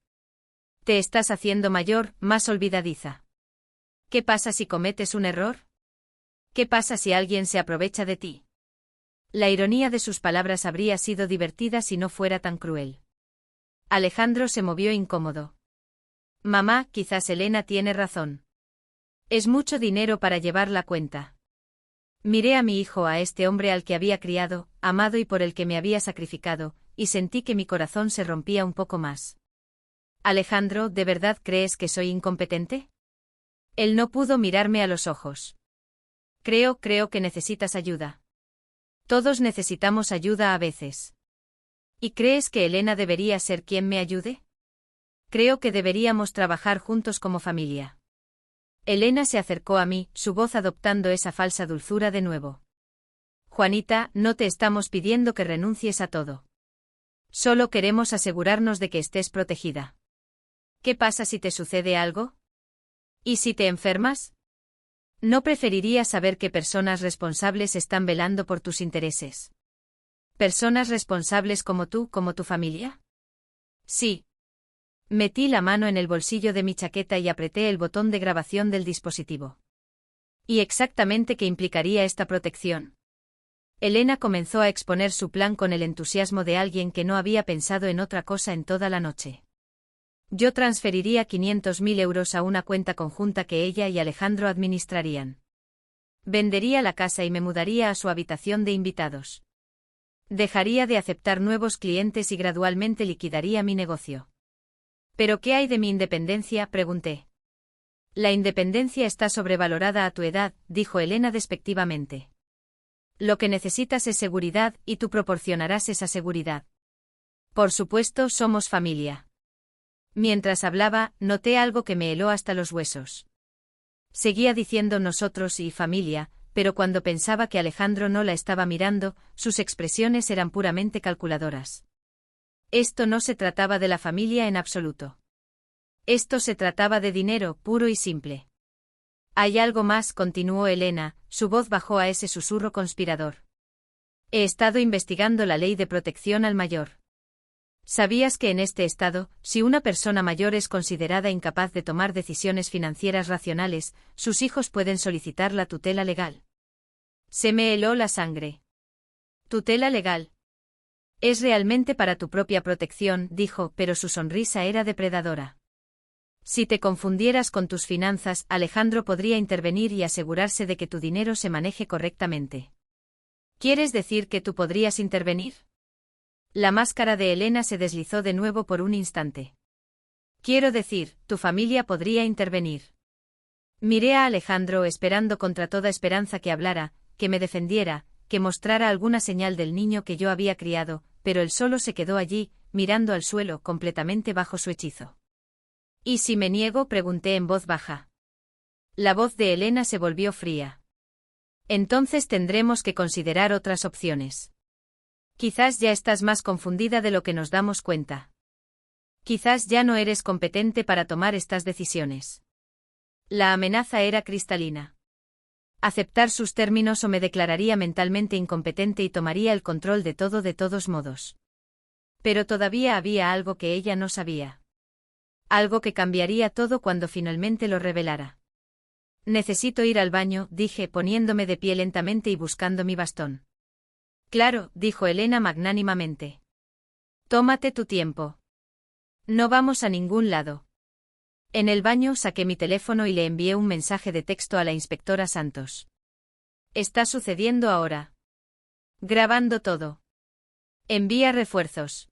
Te estás haciendo mayor, más olvidadiza. ¿Qué pasa si cometes un error? ¿Qué pasa si alguien se aprovecha de ti? La ironía de sus palabras habría sido divertida si no fuera tan cruel. Alejandro se movió incómodo. Mamá, quizás Elena tiene razón. Es mucho dinero para llevar la cuenta. Miré a mi hijo, a este hombre al que había criado, amado y por el que me había sacrificado, y sentí que mi corazón se rompía un poco más. Alejandro, ¿de verdad crees que soy incompetente? Él no pudo mirarme a los ojos. Creo que necesitas ayuda. Todos necesitamos ayuda a veces. ¿Y crees que Elena debería ser quien me ayude? Creo que deberíamos trabajar juntos como familia. Elena se acercó a mí, su voz adoptando esa falsa dulzura de nuevo. Juanita, no te estamos pidiendo que renuncies a todo. Solo queremos asegurarnos de que estés protegida. ¿Qué pasa si te sucede algo? ¿Y si te enfermas? ¿No preferirías saber que personas responsables están velando por tus intereses? ¿Personas responsables como tú, como tu familia? Sí. Metí la mano en el bolsillo de mi chaqueta y apreté el botón de grabación del dispositivo. ¿Y exactamente qué implicaría esta protección? Elena comenzó a exponer su plan con el entusiasmo de alguien que no había pensado en otra cosa en toda la noche. Yo transferiría 500.000 euros a una cuenta conjunta que ella y Alejandro administrarían. Vendería la casa y me mudaría a su habitación de invitados. Dejaría de aceptar nuevos clientes y gradualmente liquidaría mi negocio. ¿Pero qué hay de mi independencia?, pregunté. La independencia está sobrevalorada a tu edad, dijo Elena despectivamente. Lo que necesitas es seguridad, y tú proporcionarás esa seguridad. Por supuesto, somos familia. Mientras hablaba, noté algo que me heló hasta los huesos. Seguía diciendo nosotros y familia, pero cuando pensaba que Alejandro no la estaba mirando, sus expresiones eran puramente calculadoras. Esto no se trataba de la familia en absoluto. Esto se trataba de dinero, puro y simple. Hay algo más, continuó Elena, su voz bajó a ese susurro conspirador. He estado investigando la ley de protección al mayor. ¿Sabías que en este estado, si una persona mayor es considerada incapaz de tomar decisiones financieras racionales, sus hijos pueden solicitar la tutela legal? Se me heló la sangre. ¿Tutela legal? Es realmente para tu propia protección, dijo, pero su sonrisa era depredadora. Si te confundieras con tus finanzas, Alejandro podría intervenir y asegurarse de que tu dinero se maneje correctamente. ¿Quieres decir que tú podrías intervenir? La máscara de Elena se deslizó de nuevo por un instante. Quiero decir, tu familia podría intervenir. Miré a Alejandro esperando contra toda esperanza que hablara, que me defendiera, que mostrara alguna señal del niño que yo había criado, pero él solo se quedó allí, mirando al suelo, completamente bajo su hechizo. ¿Y si me niego?, pregunté en voz baja. La voz de Elena se volvió fría. Entonces tendremos que considerar otras opciones. Quizás ya estás más confundida de lo que nos damos cuenta. Quizás ya no eres competente para tomar estas decisiones. La amenaza era cristalina. Aceptar sus términos o me declararía mentalmente incompetente y tomaría el control de todo de todos modos. Pero todavía había algo que ella no sabía. Algo que cambiaría todo cuando finalmente lo revelara. Necesito ir al baño, dije, poniéndome de pie lentamente y buscando mi bastón. Claro, dijo Elena magnánimamente. Tómate tu tiempo. No vamos a ningún lado. En el baño saqué mi teléfono y le envié un mensaje de texto a la inspectora Santos. Está sucediendo ahora. Grabando todo. Envía refuerzos.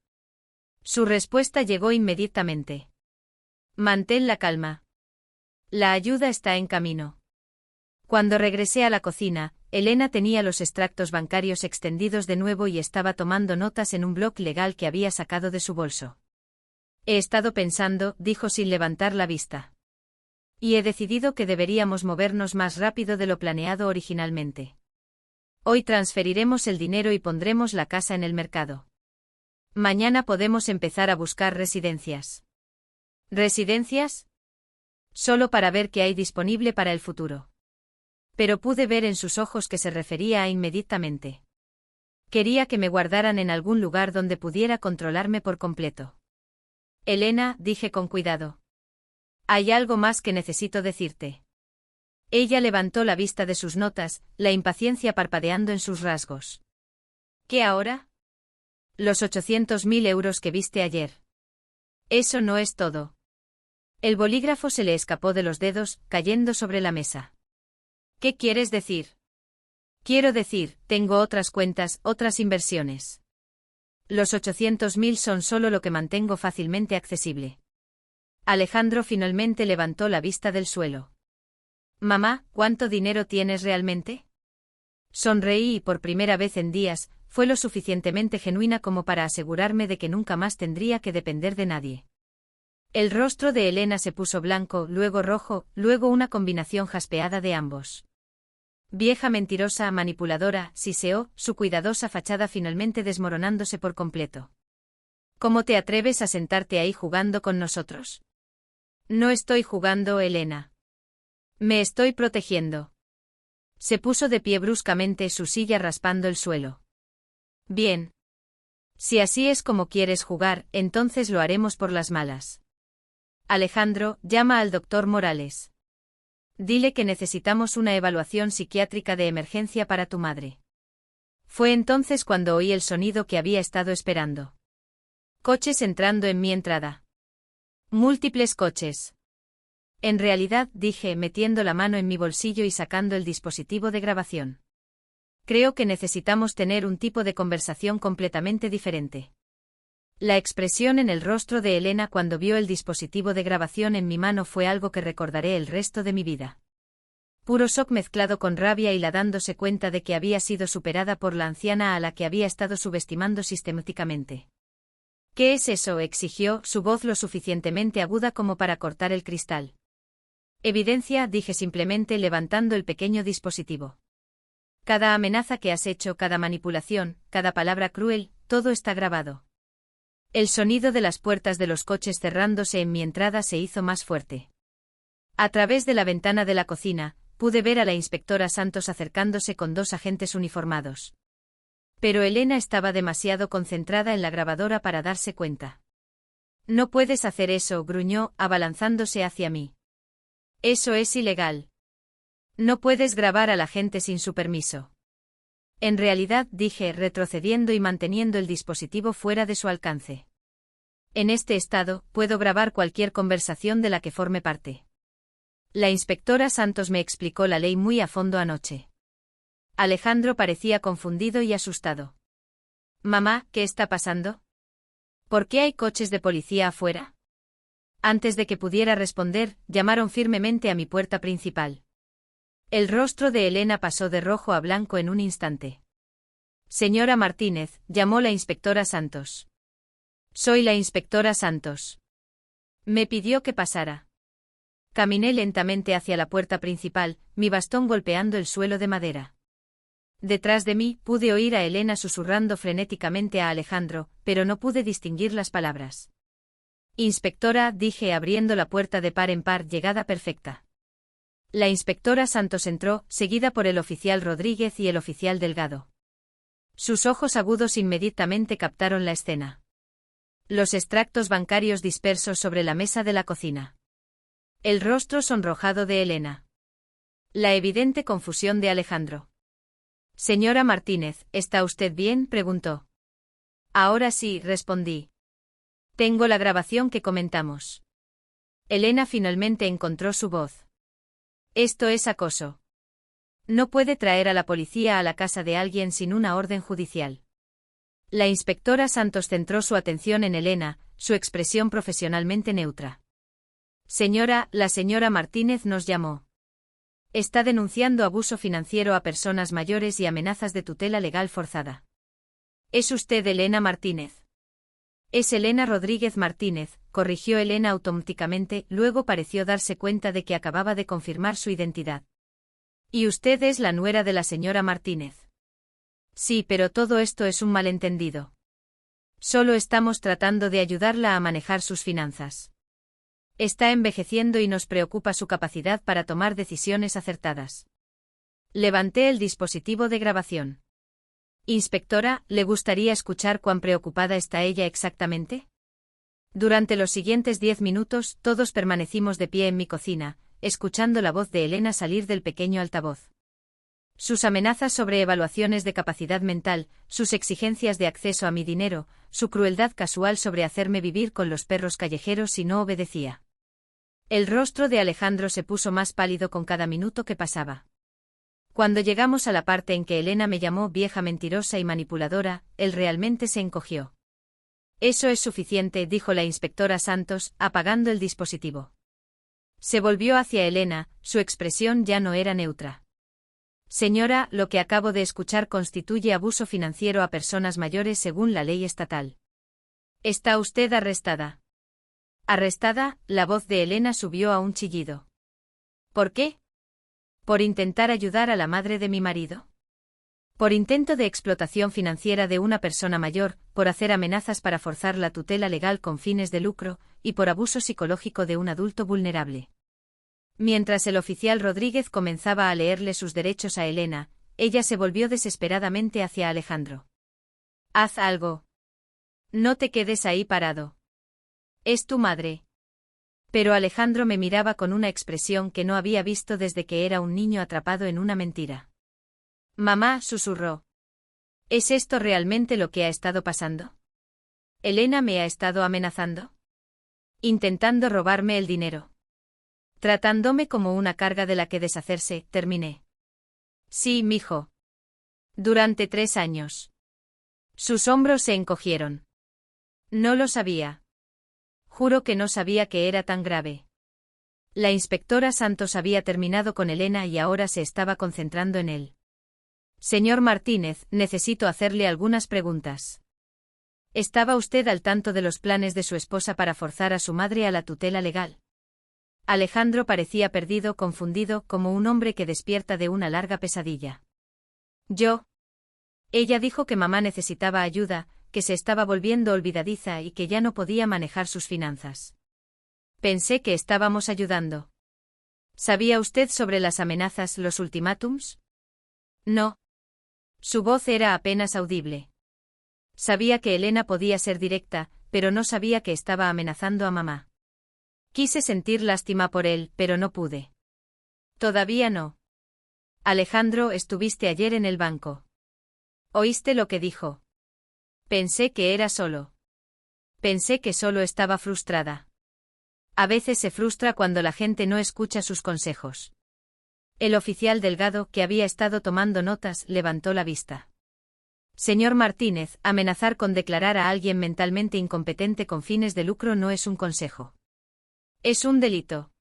Su respuesta llegó inmediatamente. Mantén la calma. La ayuda está en camino. Cuando regresé a la cocina, Elena tenía los extractos bancarios extendidos de nuevo y estaba tomando notas en un bloc legal que había sacado de su bolso. He estado pensando, dijo sin levantar la vista. Y he decidido que deberíamos movernos más rápido de lo planeado originalmente. Hoy transferiremos el dinero y pondremos la casa en el mercado. Mañana podemos empezar a buscar residencias. ¿Residencias? Solo para ver qué hay disponible para el futuro. Pero pude ver en sus ojos que se refería a inmediatamente. Quería que me guardaran en algún lugar donde pudiera controlarme por completo. Elena, dije con cuidado. Hay algo más que necesito decirte. Ella levantó la vista de sus notas, la impaciencia parpadeando en sus rasgos. ¿Qué ahora? Los 800.000 euros que viste ayer. Eso no es todo. El bolígrafo se le escapó de los dedos, cayendo sobre la mesa. ¿Qué quieres decir? Quiero decir, tengo otras cuentas, otras inversiones. Los 800.000 son solo lo que mantengo fácilmente accesible. Alejandro finalmente levantó la vista del suelo. Mamá, ¿cuánto dinero tienes realmente? Sonreí y por primera vez en días, fue lo suficientemente genuina como para asegurarme de que nunca más tendría que depender de nadie. El rostro de Elena se puso blanco, luego rojo, luego una combinación jaspeada de ambos. Vieja mentirosa, manipuladora, siseó, su cuidadosa fachada finalmente desmoronándose por completo. ¿Cómo te atreves a sentarte ahí jugando con nosotros? No estoy jugando, Elena. Me estoy protegiendo. Se puso de pie bruscamente, su silla raspando el suelo. Bien. Si así es como quieres jugar, entonces lo haremos por las malas. Alejandro, llama al doctor Morales. Dile que necesitamos una evaluación psiquiátrica de emergencia para tu madre. Fue entonces cuando oí el sonido que había estado esperando. Coches entrando en mi entrada. Múltiples coches. En realidad, dije, metiendo la mano en mi bolsillo y sacando el dispositivo de grabación. Creo que necesitamos tener un tipo de conversación completamente diferente. La expresión en el rostro de Elena cuando vio el dispositivo de grabación en mi mano fue algo que recordaré el resto de mi vida. Puro shock mezclado con rabia y la dándose cuenta de que había sido superada por la anciana a la que había estado subestimando sistemáticamente. ¿Qué es eso?, exigió, su voz lo suficientemente aguda como para cortar el cristal. Evidencia, dije simplemente levantando el pequeño dispositivo. Cada amenaza que has hecho, cada manipulación, cada palabra cruel, todo está grabado. El sonido de las puertas de los coches cerrándose en mi entrada se hizo más fuerte. A través de la ventana de la cocina, pude ver a la inspectora Santos acercándose con 2 agentes uniformados. Pero Elena estaba demasiado concentrada en la grabadora para darse cuenta. «No puedes hacer eso», gruñó, abalanzándose hacia mí. «Eso es ilegal. No puedes grabar a la gente sin su permiso». En realidad, dije, retrocediendo y manteniendo el dispositivo fuera de su alcance. En este estado, puedo grabar cualquier conversación de la que forme parte. La inspectora Santos me explicó la ley muy a fondo anoche. Alejandro parecía confundido y asustado. «Mamá, ¿qué está pasando? ¿Por qué hay coches de policía afuera?» Antes de que pudiera responder, llamaron firmemente a mi puerta principal. El rostro de Elena pasó de rojo a blanco en un instante. «Señora Martínez», llamó la inspectora Santos. «Soy la inspectora Santos». Me pidió que pasara. Caminé lentamente hacia la puerta principal, mi bastón golpeando el suelo de madera. Detrás de mí, pude oír a Elena susurrando frenéticamente a Alejandro, pero no pude distinguir las palabras. «Inspectora», dije abriendo la puerta de par en par, llegada perfecta. La inspectora Santos entró, seguida por el oficial Rodríguez y el oficial Delgado. Sus ojos agudos inmediatamente captaron la escena. Los extractos bancarios dispersos sobre la mesa de la cocina. El rostro sonrojado de Elena. La evidente confusión de Alejandro. «Señora Martínez, ¿está usted bien?», preguntó. «Ahora sí», respondí. «Tengo la grabación que comentamos». Elena finalmente encontró su voz. «Esto es acoso. No puede traer a la policía a la casa de alguien sin una orden judicial». La inspectora Santos centró su atención en Elena, su expresión profesionalmente neutra. «Señora, la señora Martínez nos llamó. Está denunciando abuso financiero a personas mayores y amenazas de tutela legal forzada». «¿Es usted Elena Martínez?» «Es Elena Rodríguez Martínez», corrigió Elena automáticamente, luego pareció darse cuenta de que acababa de confirmar su identidad. «¿Y usted es la nuera de la señora Martínez?» «Sí, pero todo esto es un malentendido. Solo estamos tratando de ayudarla a manejar sus finanzas. Está envejeciendo y nos preocupa su capacidad para tomar decisiones acertadas». Levanté el dispositivo de grabación. «Inspectora, ¿le gustaría escuchar cuán preocupada está ella exactamente?». Durante los siguientes 10 minutos, todos permanecimos de pie en mi cocina, escuchando la voz de Elena salir del pequeño altavoz. Sus amenazas sobre evaluaciones de capacidad mental, sus exigencias de acceso a mi dinero, su crueldad casual sobre hacerme vivir con los perros callejeros si no obedecía. El rostro de Alejandro se puso más pálido con cada minuto que pasaba. Cuando llegamos a la parte en que Elena me llamó vieja mentirosa y manipuladora, él realmente se encogió. «Eso es suficiente», dijo la inspectora Santos, apagando el dispositivo. Se volvió hacia Elena, su expresión ya no era neutra. «Señora, lo que acabo de escuchar constituye abuso financiero a personas mayores según la ley estatal. Está usted arrestada». «¿Arrestada?», la voz de Elena subió a un chillido. «¿Por qué? ¿Por intentar ayudar a la madre de mi marido? ¿Por intento de explotación financiera de una persona mayor, por hacer amenazas para forzar la tutela legal con fines de lucro, y por abuso psicológico de un adulto vulnerable?» Mientras el oficial Rodríguez comenzaba a leerle sus derechos a Elena, ella se volvió desesperadamente hacia Alejandro. «Haz algo. No te quedes ahí parado. Es tu madre». Pero Alejandro me miraba con una expresión que no había visto desde que era un niño atrapado en una mentira. «Mamá», susurró. «¿Es esto realmente lo que ha estado pasando? ¿Elena me ha estado amenazando? Intentando robarme el dinero. Tratándome como una carga de la que deshacerse», terminé. «Sí, mijo. Durante 3 años». Sus hombros se encogieron. «No lo sabía. Juro que no sabía que era tan grave». La inspectora Santos había terminado con Elena y ahora se estaba concentrando en él. «Señor Martínez, necesito hacerle algunas preguntas. ¿Estaba usted al tanto de los planes de su esposa para forzar a su madre a la tutela legal?» Alejandro parecía perdido, confundido, como un hombre que despierta de una larga pesadilla. «¿Yo?» Ella dijo que mamá necesitaba ayuda, que se estaba volviendo olvidadiza y que ya no podía manejar sus finanzas. Pensé que estábamos ayudando. ¿Sabía usted sobre las amenazas, los ultimátums? No. Su voz era apenas audible. Sabía que Elena podía ser directa, pero no sabía que estaba amenazando a mamá. Quise sentir lástima por él, pero no pude. Todavía no. Alejandro, estuviste ayer en el banco. ¿Oíste lo que dijo? Pensé que era solo. Pensé que solo estaba frustrada. A veces se frustra cuando la gente no escucha sus consejos. El oficial Delgado, que había estado tomando notas, levantó la vista. Señor Martínez, amenazar con declarar a alguien mentalmente incompetente con fines de lucro no es un consejo. Es un delito.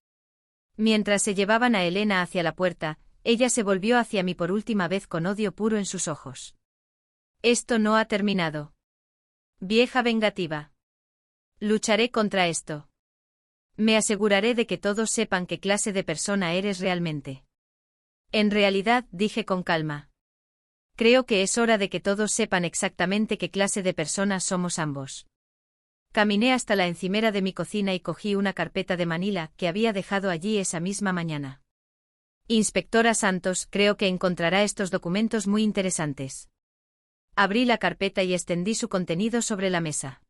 Mientras se llevaban a Elena hacia la puerta, ella se volvió hacia mí por última vez con odio puro en sus ojos. Esto no ha terminado. Vieja vengativa. Lucharé contra esto. Me aseguraré de que todos sepan qué clase de persona eres realmente. En realidad, dije con calma. Creo que es hora de que todos sepan exactamente qué clase de personas somos ambos. Caminé hasta la encimera de mi cocina y cogí una carpeta de Manila que había dejado allí esa misma mañana. Inspectora Santos, creo que encontrará estos documentos muy interesantes. Abrí la carpeta y extendí su contenido sobre la mesa.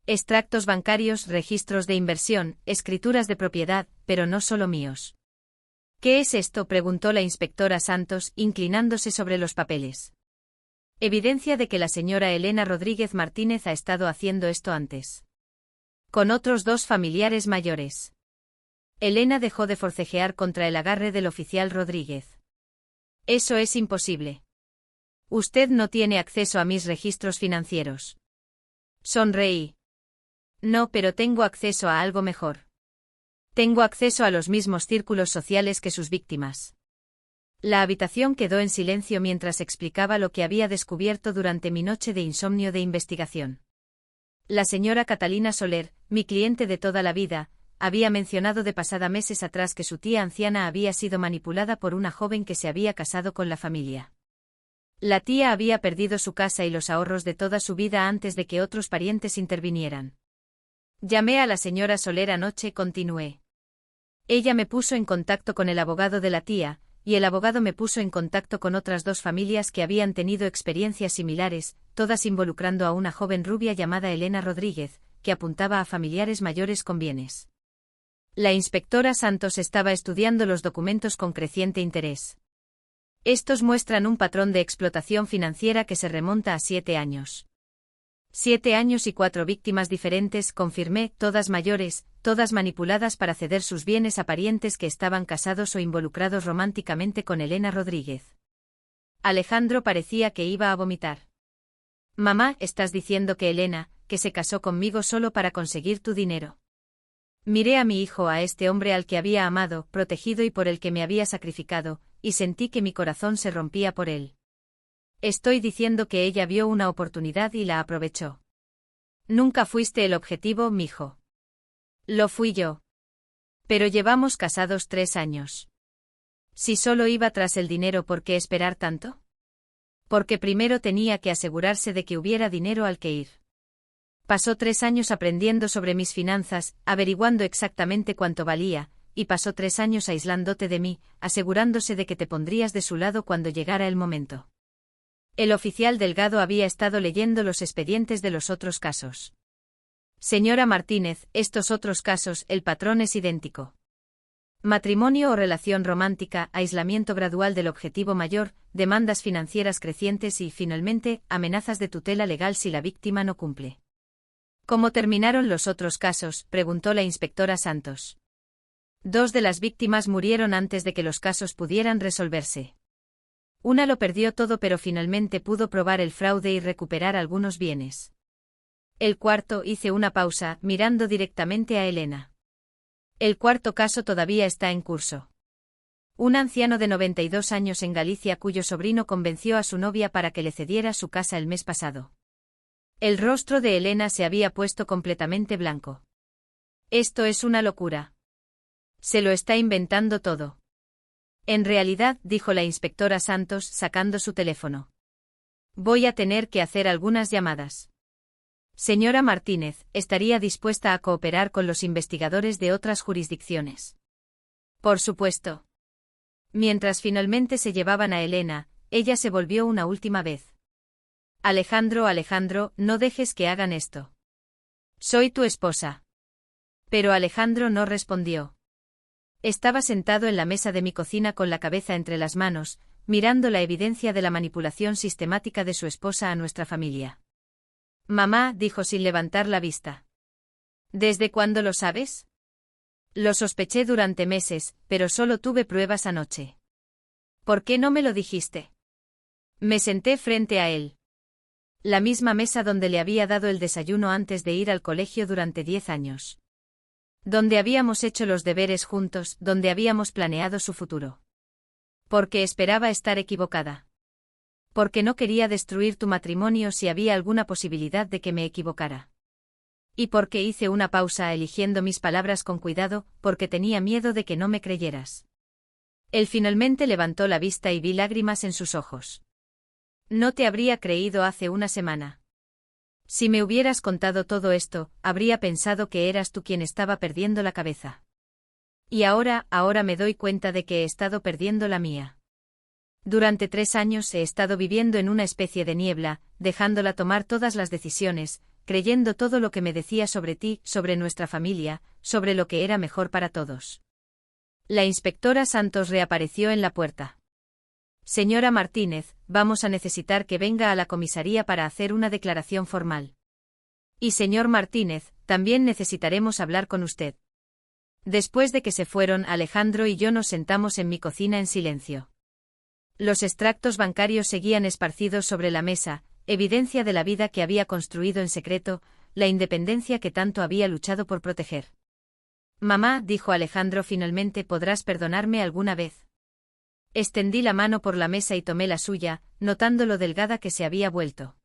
Extractos bancarios, registros de inversión, escrituras de propiedad, pero no solo míos. ¿Qué es esto?, preguntó la inspectora Santos, inclinándose sobre los papeles. Evidencia de que la señora Elena Rodríguez Martínez ha estado haciendo esto antes. Con otros dos familiares mayores. Elena dejó de forcejear contra el agarre del oficial Rodríguez. Eso es imposible. Usted no tiene acceso a mis registros financieros. Sonreí. No, pero tengo acceso a algo mejor. Tengo acceso a los mismos círculos sociales que sus víctimas. La habitación quedó en silencio mientras explicaba lo que había descubierto durante mi noche de insomnio de investigación. La señora Catalina Soler, mi cliente de toda la vida, había mencionado de pasada meses atrás que su tía anciana había sido manipulada por una joven que se había casado con la familia. La tía había perdido su casa y los ahorros de toda su vida antes de que otros parientes intervinieran. Llamé a la señora Soler anoche, continué. Ella me puso en contacto con el abogado de la tía, y el abogado me puso en contacto con otras dos familias que habían tenido experiencias similares, todas involucrando a una joven rubia llamada Elena Rodríguez, que apuntaba a familiares mayores con bienes. La inspectora Santos estaba estudiando los documentos con creciente interés. Estos muestran un patrón de explotación financiera que se remonta a 7 años. 7 años y 4 víctimas diferentes, confirmé, todas mayores, todas manipuladas para ceder sus bienes a parientes que estaban casados o involucrados románticamente con Elena Rodríguez. Alejandro parecía que iba a vomitar. Mamá, ¿estás diciendo que Elena, que se casó conmigo solo para conseguir tu dinero? Miré a mi hijo, a este hombre al que había amado, protegido y por el que me había sacrificado, y sentí que mi corazón se rompía por él. Estoy diciendo que ella vio una oportunidad y la aprovechó. Nunca fuiste el objetivo, mijo. Lo fui yo. Pero llevamos casados 3 años. Si solo iba tras el dinero, ¿por qué esperar tanto? Porque primero tenía que asegurarse de que hubiera dinero al que ir. Pasó 3 años aprendiendo sobre mis finanzas, averiguando exactamente cuánto valía, y pasó 3 años aislándote de mí, asegurándose de que te pondrías de su lado cuando llegara el momento. El oficial Delgado había estado leyendo los expedientes de los otros casos. Señora Martínez, estos otros casos, el patrón es idéntico. Matrimonio o relación romántica, aislamiento gradual del objetivo mayor, demandas financieras crecientes y, finalmente, amenazas de tutela legal si la víctima no cumple. ¿Cómo terminaron los otros casos?, preguntó la inspectora Santos. 2 de las víctimas murieron antes de que los casos pudieran resolverse. Una lo perdió todo, pero finalmente pudo probar el fraude y recuperar algunos bienes. El cuarto, hice una pausa, mirando directamente a Elena. El cuarto caso todavía está en curso. Un anciano de 92 años en Galicia cuyo sobrino convenció a su novia para que le cediera su casa el mes pasado. El rostro de Elena se había puesto completamente blanco. Esto es una locura. Se lo está inventando todo. En realidad, dijo la inspectora Santos, sacando su teléfono. Voy a tener que hacer algunas llamadas. Señora Martínez, ¿estaría dispuesta a cooperar con los investigadores de otras jurisdicciones? Por supuesto. Mientras finalmente se llevaban a Elena, ella se volvió una última vez. Alejandro, Alejandro, no dejes que hagan esto. Soy tu esposa. Pero Alejandro no respondió. Estaba sentado en la mesa de mi cocina con la cabeza entre las manos, mirando la evidencia de la manipulación sistemática de su esposa a nuestra familia. Mamá, dijo sin levantar la vista. ¿Desde cuándo lo sabes? Lo sospeché durante meses, pero solo tuve pruebas anoche. ¿Por qué no me lo dijiste? Me senté frente a él. La misma mesa donde le había dado el desayuno antes de ir al colegio durante 10 años. Donde habíamos hecho los deberes juntos, donde habíamos planeado su futuro. Porque esperaba estar equivocada. Porque no quería destruir tu matrimonio si había alguna posibilidad de que me equivocara. Y porque hice una pausa eligiendo mis palabras con cuidado, porque tenía miedo de que no me creyeras. Él finalmente levantó la vista y vi lágrimas en sus ojos. No te habría creído hace una semana. Si me hubieras contado todo esto, habría pensado que eras tú quien estaba perdiendo la cabeza. Y ahora me doy cuenta de que he estado perdiendo la mía. Durante 3 años he estado viviendo en una especie de niebla, dejándola tomar todas las decisiones, creyendo todo lo que me decía sobre ti, sobre nuestra familia, sobre lo que era mejor para todos. La inspectora Santos reapareció en la puerta. Señora Martínez, vamos a necesitar que venga a la comisaría para hacer una declaración formal. Y señor Martínez, también necesitaremos hablar con usted. Después de que se fueron, Alejandro y yo nos sentamos en mi cocina en silencio. Los extractos bancarios seguían esparcidos sobre la mesa, evidencia de la vida que había construido en secreto, la independencia que tanto había luchado por proteger. Mamá, dijo Alejandro finalmente, ¿podrás perdonarme alguna vez? Extendí la mano por la mesa y tomé la suya, notando lo delgada que se había vuelto.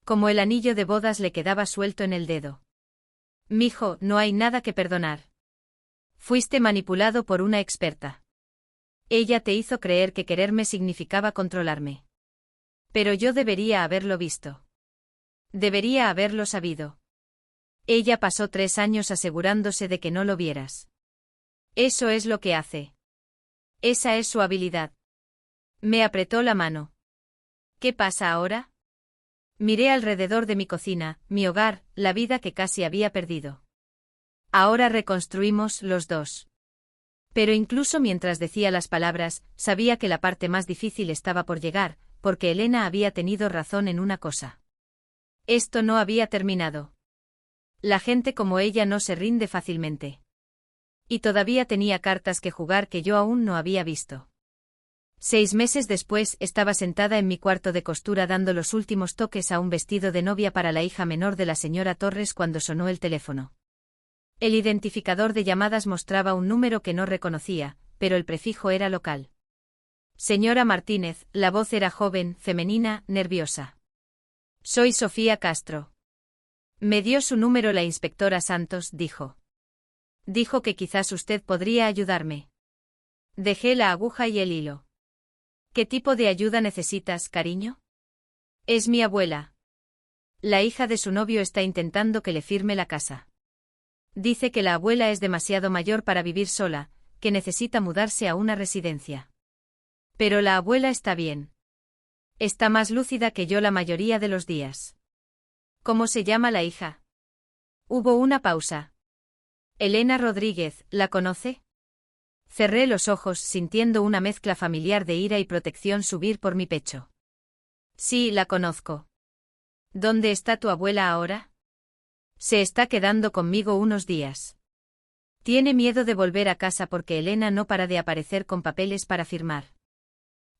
Como el anillo de bodas le quedaba suelto en el dedo. Mijo, no hay nada que perdonar. Fuiste manipulado por una experta. Ella te hizo creer que quererme significaba controlarme. Pero yo debería haberlo visto. Debería haberlo sabido. Ella pasó 3 años asegurándose de que no lo vieras. Eso es lo que hace. Esa es su habilidad. Me apretó la mano. ¿Qué pasa ahora? Miré alrededor de mi cocina, mi hogar, la vida que casi había perdido. Ahora reconstruimos los dos. Pero incluso mientras decía las palabras, sabía que la parte más difícil estaba por llegar, porque Elena había tenido razón en una cosa. Esto no había terminado. La gente como ella no se rinde fácilmente. Y todavía tenía cartas que jugar que yo aún no había visto. 6 meses después, estaba sentada en mi cuarto de costura dando los últimos toques a un vestido de novia para la hija menor de la señora Torres cuando sonó el teléfono. El identificador de llamadas mostraba un número que no reconocía, pero el prefijo era local. Señora Martínez, la voz era joven, femenina, nerviosa. Soy Sofía Castro. Me dio su número la inspectora Santos, dijo. Dijo que quizás usted podría ayudarme. Dejé la aguja y el hilo. ¿Qué tipo de ayuda necesitas, cariño? Es mi abuela. La hija de su novio está intentando que le firme la casa. Dice que la abuela es demasiado mayor para vivir sola, que necesita mudarse a una residencia. Pero la abuela está bien. Está más lúcida que yo la mayoría de los días. ¿Cómo se llama la hija? Hubo una pausa. Elena Rodríguez, ¿la conoce? Cerré los ojos sintiendo una mezcla familiar de ira y protección subir por mi pecho. Sí, la conozco. ¿Dónde está tu abuela ahora? Se está quedando conmigo unos días. Tiene miedo de volver a casa porque Elena no para de aparecer con papeles para firmar.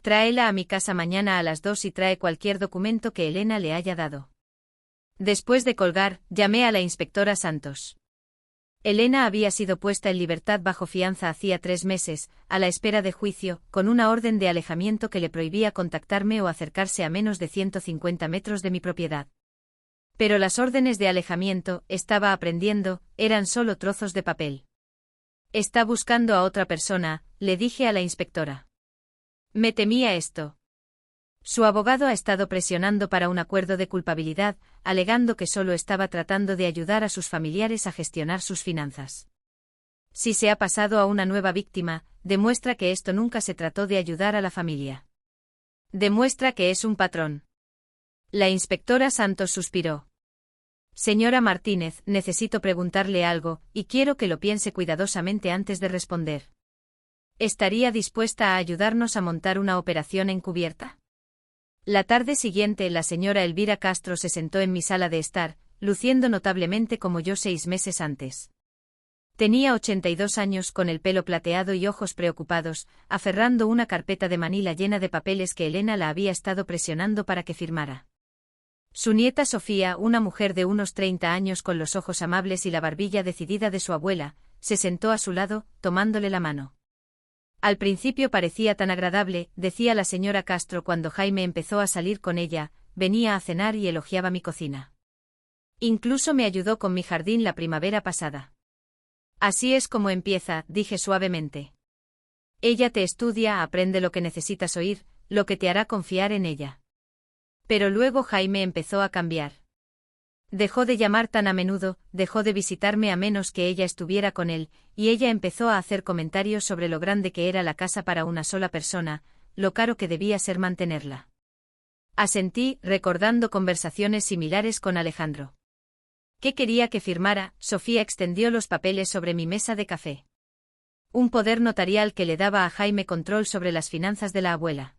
Tráela a mi casa mañana a las 2 y trae cualquier documento que Elena le haya dado. Después de colgar, llamé a la inspectora Santos. Elena había sido puesta en libertad bajo fianza hacía 3 meses, a la espera de juicio, con una orden de alejamiento que le prohibía contactarme o acercarse a menos de 150 metros de mi propiedad. Pero las órdenes de alejamiento, estaba aprendiendo, eran solo trozos de papel. Está buscando a otra persona, le dije a la inspectora. Me temía esto. Su abogado ha estado presionando para un acuerdo de culpabilidad, alegando que solo estaba tratando de ayudar a sus familiares a gestionar sus finanzas. Si se ha pasado a una nueva víctima, demuestra que esto nunca se trató de ayudar a la familia. Demuestra que es un patrón. La inspectora Santos suspiró. Señora Martínez, necesito preguntarle algo, y quiero que lo piense cuidadosamente antes de responder. ¿Estaría dispuesta a ayudarnos a montar una operación encubierta? La tarde siguiente, la señora Elvira Castro se sentó en mi sala de estar, luciendo notablemente como yo 6 meses antes. Tenía 82 años, con el pelo plateado y ojos preocupados, aferrando una carpeta de manila llena de papeles que Elena la había estado presionando para que firmara. Su nieta Sofía, una mujer de unos 30 años con los ojos amables y la barbilla decidida de su abuela, se sentó a su lado, tomándole la mano. Al principio parecía tan agradable, decía la señora Castro cuando Jaime empezó a salir con ella, venía a cenar y elogiaba mi cocina. Incluso me ayudó con mi jardín la primavera pasada. Así es como empieza, dije suavemente. Ella te estudia, aprende lo que necesitas oír, lo que te hará confiar en ella. Pero luego Jaime empezó a cambiar. Dejó de llamar tan a menudo, dejó de visitarme a menos que ella estuviera con él, y ella empezó a hacer comentarios sobre lo grande que era la casa para una sola persona, lo caro que debía ser mantenerla. Asentí, recordando conversaciones similares con Alejandro. ¿Qué quería que firmara? Sofía extendió los papeles sobre mi mesa de café. Un poder notarial que le daba a Jaime control sobre las finanzas de la abuela.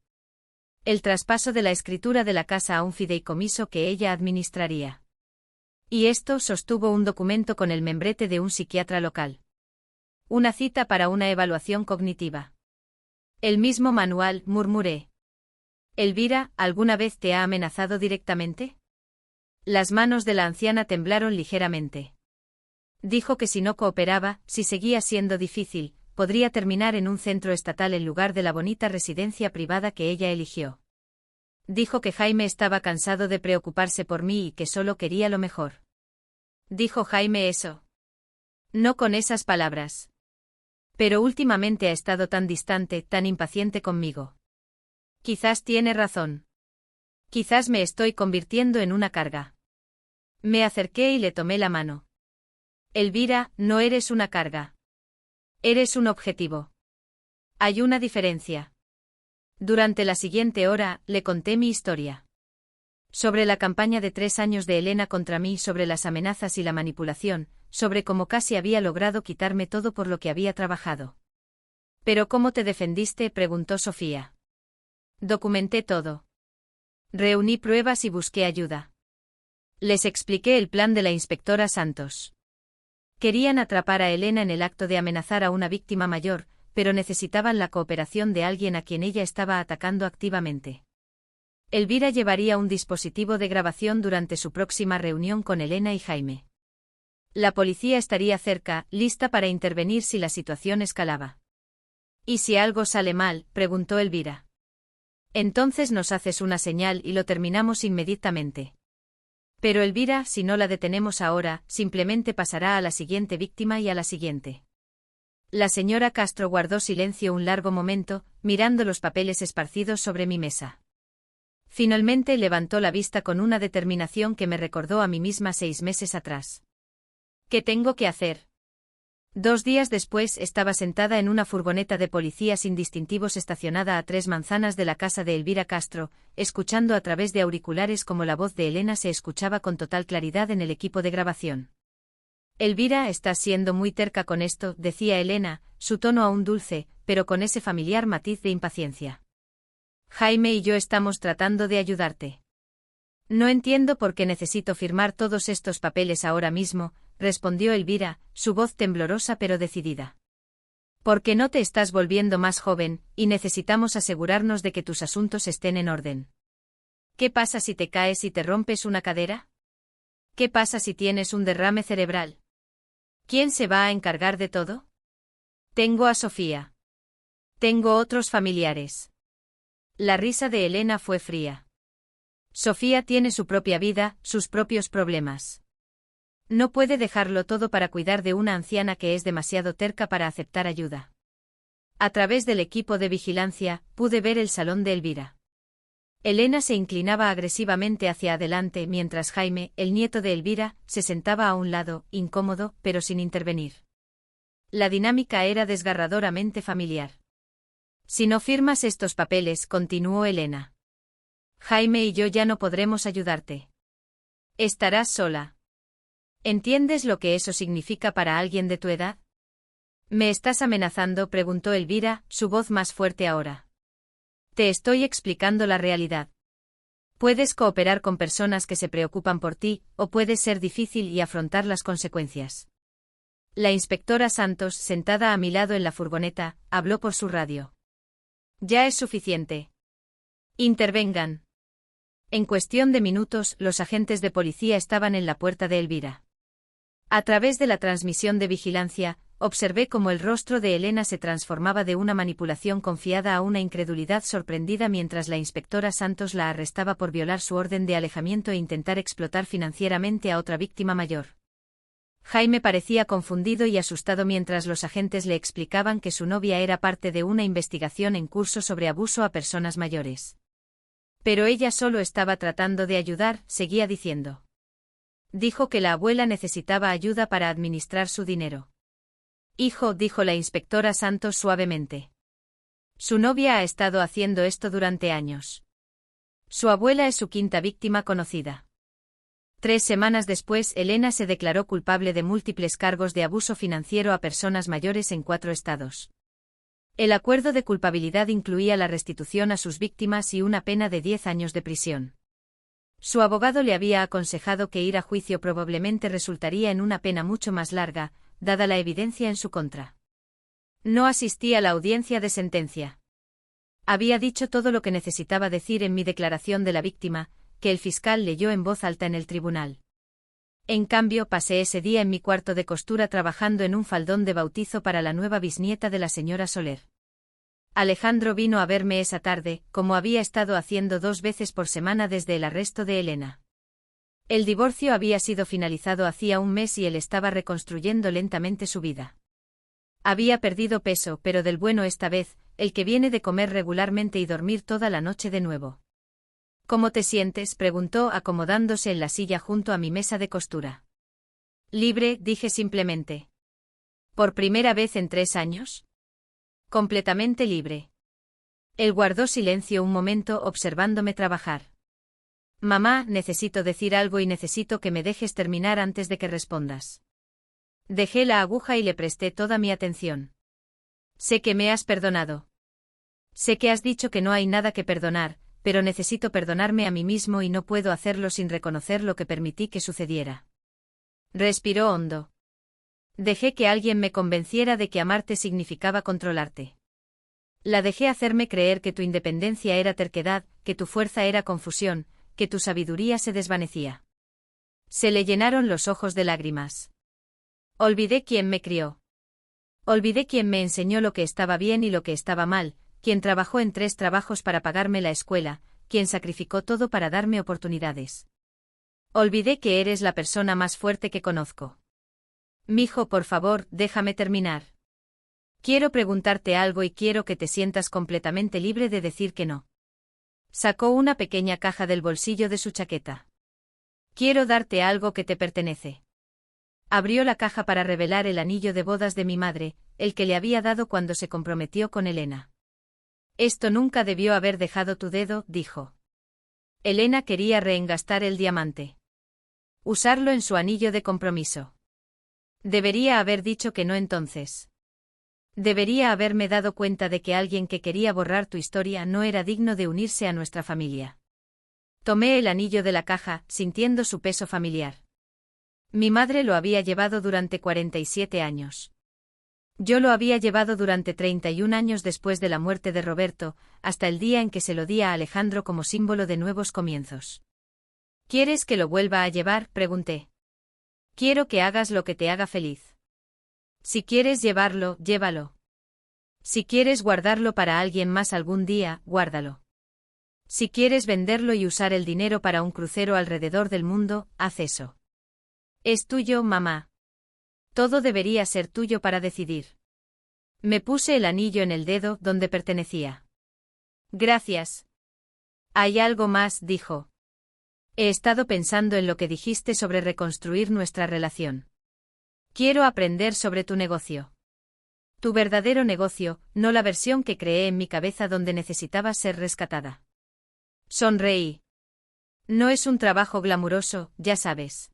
El traspaso de la escritura de la casa a un fideicomiso que ella administraría. Y esto, sostuvo un documento con el membrete de un psiquiatra local. Una cita para una evaluación cognitiva. El mismo manual, murmuré. Elvira, ¿alguna vez te ha amenazado directamente? Las manos de la anciana temblaron ligeramente. Dijo que si no cooperaba, si seguía siendo difícil, podría terminar en un centro estatal en lugar de la bonita residencia privada que ella eligió. Dijo que Jaime estaba cansado de preocuparse por mí y que solo quería lo mejor. ¿Dijo Jaime eso? No con esas palabras. Pero últimamente ha estado tan distante, tan impaciente conmigo. Quizás tiene razón. Quizás me estoy convirtiendo en una carga. Me acerqué y le tomé la mano. Elvira, no eres una carga. Eres un objetivo. Hay una diferencia. Durante la siguiente hora, le conté mi historia. Sobre la campaña de 3 años de Elena contra mí, sobre las amenazas y la manipulación, sobre cómo casi había logrado quitarme todo por lo que había trabajado. ¿Pero cómo te defendiste?, preguntó Sofía. Documenté todo. Reuní pruebas y busqué ayuda. Les expliqué el plan de la inspectora Santos. Querían atrapar a Elena en el acto de amenazar a una víctima mayor, pero necesitaban la cooperación de alguien a quien ella estaba atacando activamente. Elvira llevaría un dispositivo de grabación durante su próxima reunión con Elena y Jaime. La policía estaría cerca, lista para intervenir si la situación escalaba. ¿Y si algo sale mal?, preguntó Elvira. Entonces nos haces una señal y lo terminamos inmediatamente. Pero Elvira, si no la detenemos ahora, simplemente pasará a la siguiente víctima y a la siguiente. La señora Castro guardó silencio un largo momento, mirando los papeles esparcidos sobre mi mesa. Finalmente levantó la vista con una determinación que me recordó a mí misma 6 meses atrás. ¿Qué tengo que hacer? 2 días después estaba sentada en una furgoneta de policía sin distintivos estacionada a 3 manzanas de la casa de Elvira Castro, escuchando a través de auriculares como la voz de Elena se escuchaba con total claridad en el equipo de grabación. Elvira, estás siendo muy terca con esto, decía Elena, su tono aún dulce, pero con ese familiar matiz de impaciencia. Jaime y yo estamos tratando de ayudarte. No entiendo por qué necesito firmar todos estos papeles ahora mismo, respondió Elvira, su voz temblorosa pero decidida. Porque no te estás volviendo más joven, y necesitamos asegurarnos de que tus asuntos estén en orden. ¿Qué pasa si te caes y te rompes una cadera? ¿Qué pasa si tienes un derrame cerebral? ¿Quién se va a encargar de todo? Tengo a Sofía. Tengo otros familiares. La risa de Elena fue fría. Sofía tiene su propia vida, sus propios problemas. No puede dejarlo todo para cuidar de una anciana que es demasiado terca para aceptar ayuda. A través del equipo de vigilancia, pude ver el salón de Elvira. Elena se inclinaba agresivamente hacia adelante mientras Jaime, el nieto de Elvira, se sentaba a un lado, incómodo, pero sin intervenir. La dinámica era desgarradoramente familiar. Si no firmas estos papeles, continuó Elena. Jaime y yo ya no podremos ayudarte. Estarás sola. ¿Entiendes lo que eso significa para alguien de tu edad? ¿Me estás amenazando?, preguntó Elvira, su voz más fuerte ahora. Te estoy explicando la realidad. Puedes cooperar con personas que se preocupan por ti, o puede ser difícil y afrontar las consecuencias. La inspectora Santos, sentada a mi lado en la furgoneta, habló por su radio. Ya es suficiente. Intervengan. En cuestión de minutos, los agentes de policía estaban en la puerta de Elvira. A través de la transmisión de vigilancia, observé cómo el rostro de Elena se transformaba de una manipulación confiada a una incredulidad sorprendida mientras la inspectora Santos la arrestaba por violar su orden de alejamiento e intentar explotar financieramente a otra víctima mayor. Jaime parecía confundido y asustado mientras los agentes le explicaban que su novia era parte de una investigación en curso sobre abuso a personas mayores. Pero ella solo estaba tratando de ayudar, seguía diciendo. Dijo que la abuela necesitaba ayuda para administrar su dinero. Hijo, dijo la inspectora Santos suavemente. Su novia ha estado haciendo esto durante años. Su abuela es su quinta víctima conocida. 3 semanas después, Elena se declaró culpable de múltiples cargos de abuso financiero a personas mayores en 4 estados. El acuerdo de culpabilidad incluía la restitución a sus víctimas y una pena de 10 años de prisión. Su abogado le había aconsejado que ir a juicio probablemente resultaría en una pena mucho más larga, dada la evidencia en su contra. No asistí a la audiencia de sentencia. Había dicho todo lo que necesitaba decir en mi declaración de la víctima, que el fiscal leyó en voz alta en el tribunal. En cambio, pasé ese día en mi cuarto de costura trabajando en un faldón de bautizo para la nueva bisnieta de la señora Soler. Alejandro vino a verme esa tarde, como había estado haciendo 2 veces por semana desde el arresto de Elena. El divorcio había sido finalizado hacía un mes y él estaba reconstruyendo lentamente su vida. Había perdido peso, pero del bueno esta vez, el que viene de comer regularmente y dormir toda la noche de nuevo. ¿Cómo te sientes?, preguntó acomodándose en la silla junto a mi mesa de costura. Libre, dije simplemente. ¿Por primera vez en 3 años? Completamente libre. Él guardó silencio un momento observándome trabajar. Mamá, necesito decir algo y necesito que me dejes terminar antes de que respondas. Dejé la aguja y le presté toda mi atención. Sé que me has perdonado. Sé que has dicho que no hay nada que perdonar, pero necesito perdonarme a mí mismo y no puedo hacerlo sin reconocer lo que permití que sucediera. Respiró hondo. Dejé que alguien me convenciera de que amarte significaba controlarte. La dejé hacerme creer que tu independencia era terquedad, que tu fuerza era confusión, que tu sabiduría se desvanecía. Se le llenaron los ojos de lágrimas. Olvidé quién me crió. Olvidé quién me enseñó lo que estaba bien y lo que estaba mal, quien trabajó en 3 trabajos para pagarme la escuela, quien sacrificó todo para darme oportunidades. Olvidé que eres la persona más fuerte que conozco. Mijo, por favor, déjame terminar. Quiero preguntarte algo y quiero que te sientas completamente libre de decir que no. Sacó una pequeña caja del bolsillo de su chaqueta. Quiero darte algo que te pertenece. Abrió la caja para revelar el anillo de bodas de mi madre, el que le había dado cuando se comprometió con Elena. Esto nunca debió haber dejado tu dedo, dijo. Elena quería reengastar el diamante. Usarlo en su anillo de compromiso. Debería haber dicho que no entonces. Debería haberme dado cuenta de que alguien que quería borrar tu historia no era digno de unirse a nuestra familia. Tomé el anillo de la caja, sintiendo su peso familiar. Mi madre lo había llevado durante 47 años. Yo lo había llevado durante 31 años después de la muerte de Roberto, hasta el día en que se lo di a Alejandro como símbolo de nuevos comienzos. ¿Quieres que lo vuelva a llevar?, pregunté. Quiero que hagas lo que te haga feliz. Si quieres llevarlo, llévalo. Si quieres guardarlo para alguien más algún día, guárdalo. Si quieres venderlo y usar el dinero para un crucero alrededor del mundo, haz eso. Es tuyo, mamá. Todo debería ser tuyo para decidir. Me puse el anillo en el dedo donde pertenecía. Gracias. Hay algo más, dijo. He estado pensando en lo que dijiste sobre reconstruir nuestra relación. Quiero aprender sobre tu negocio. Tu verdadero negocio, no la versión que creé en mi cabeza donde necesitaba ser rescatada. Sonreí. No es un trabajo glamuroso, ya sabes.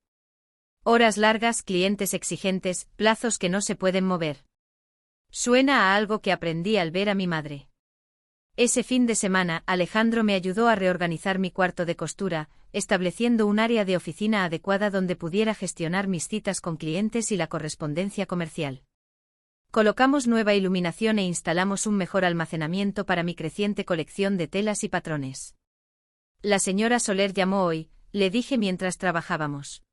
Horas largas, clientes exigentes, plazos que no se pueden mover. Suena a algo que aprendí al ver a mi madre. Ese fin de semana, Alejandro me ayudó a reorganizar mi cuarto de costura, estableciendo un área de oficina adecuada donde pudiera gestionar mis citas con clientes y la correspondencia comercial. Colocamos nueva iluminación e instalamos un mejor almacenamiento para mi creciente colección de telas y patrones. La señora Soler llamó hoy, le dije mientras trabajábamos.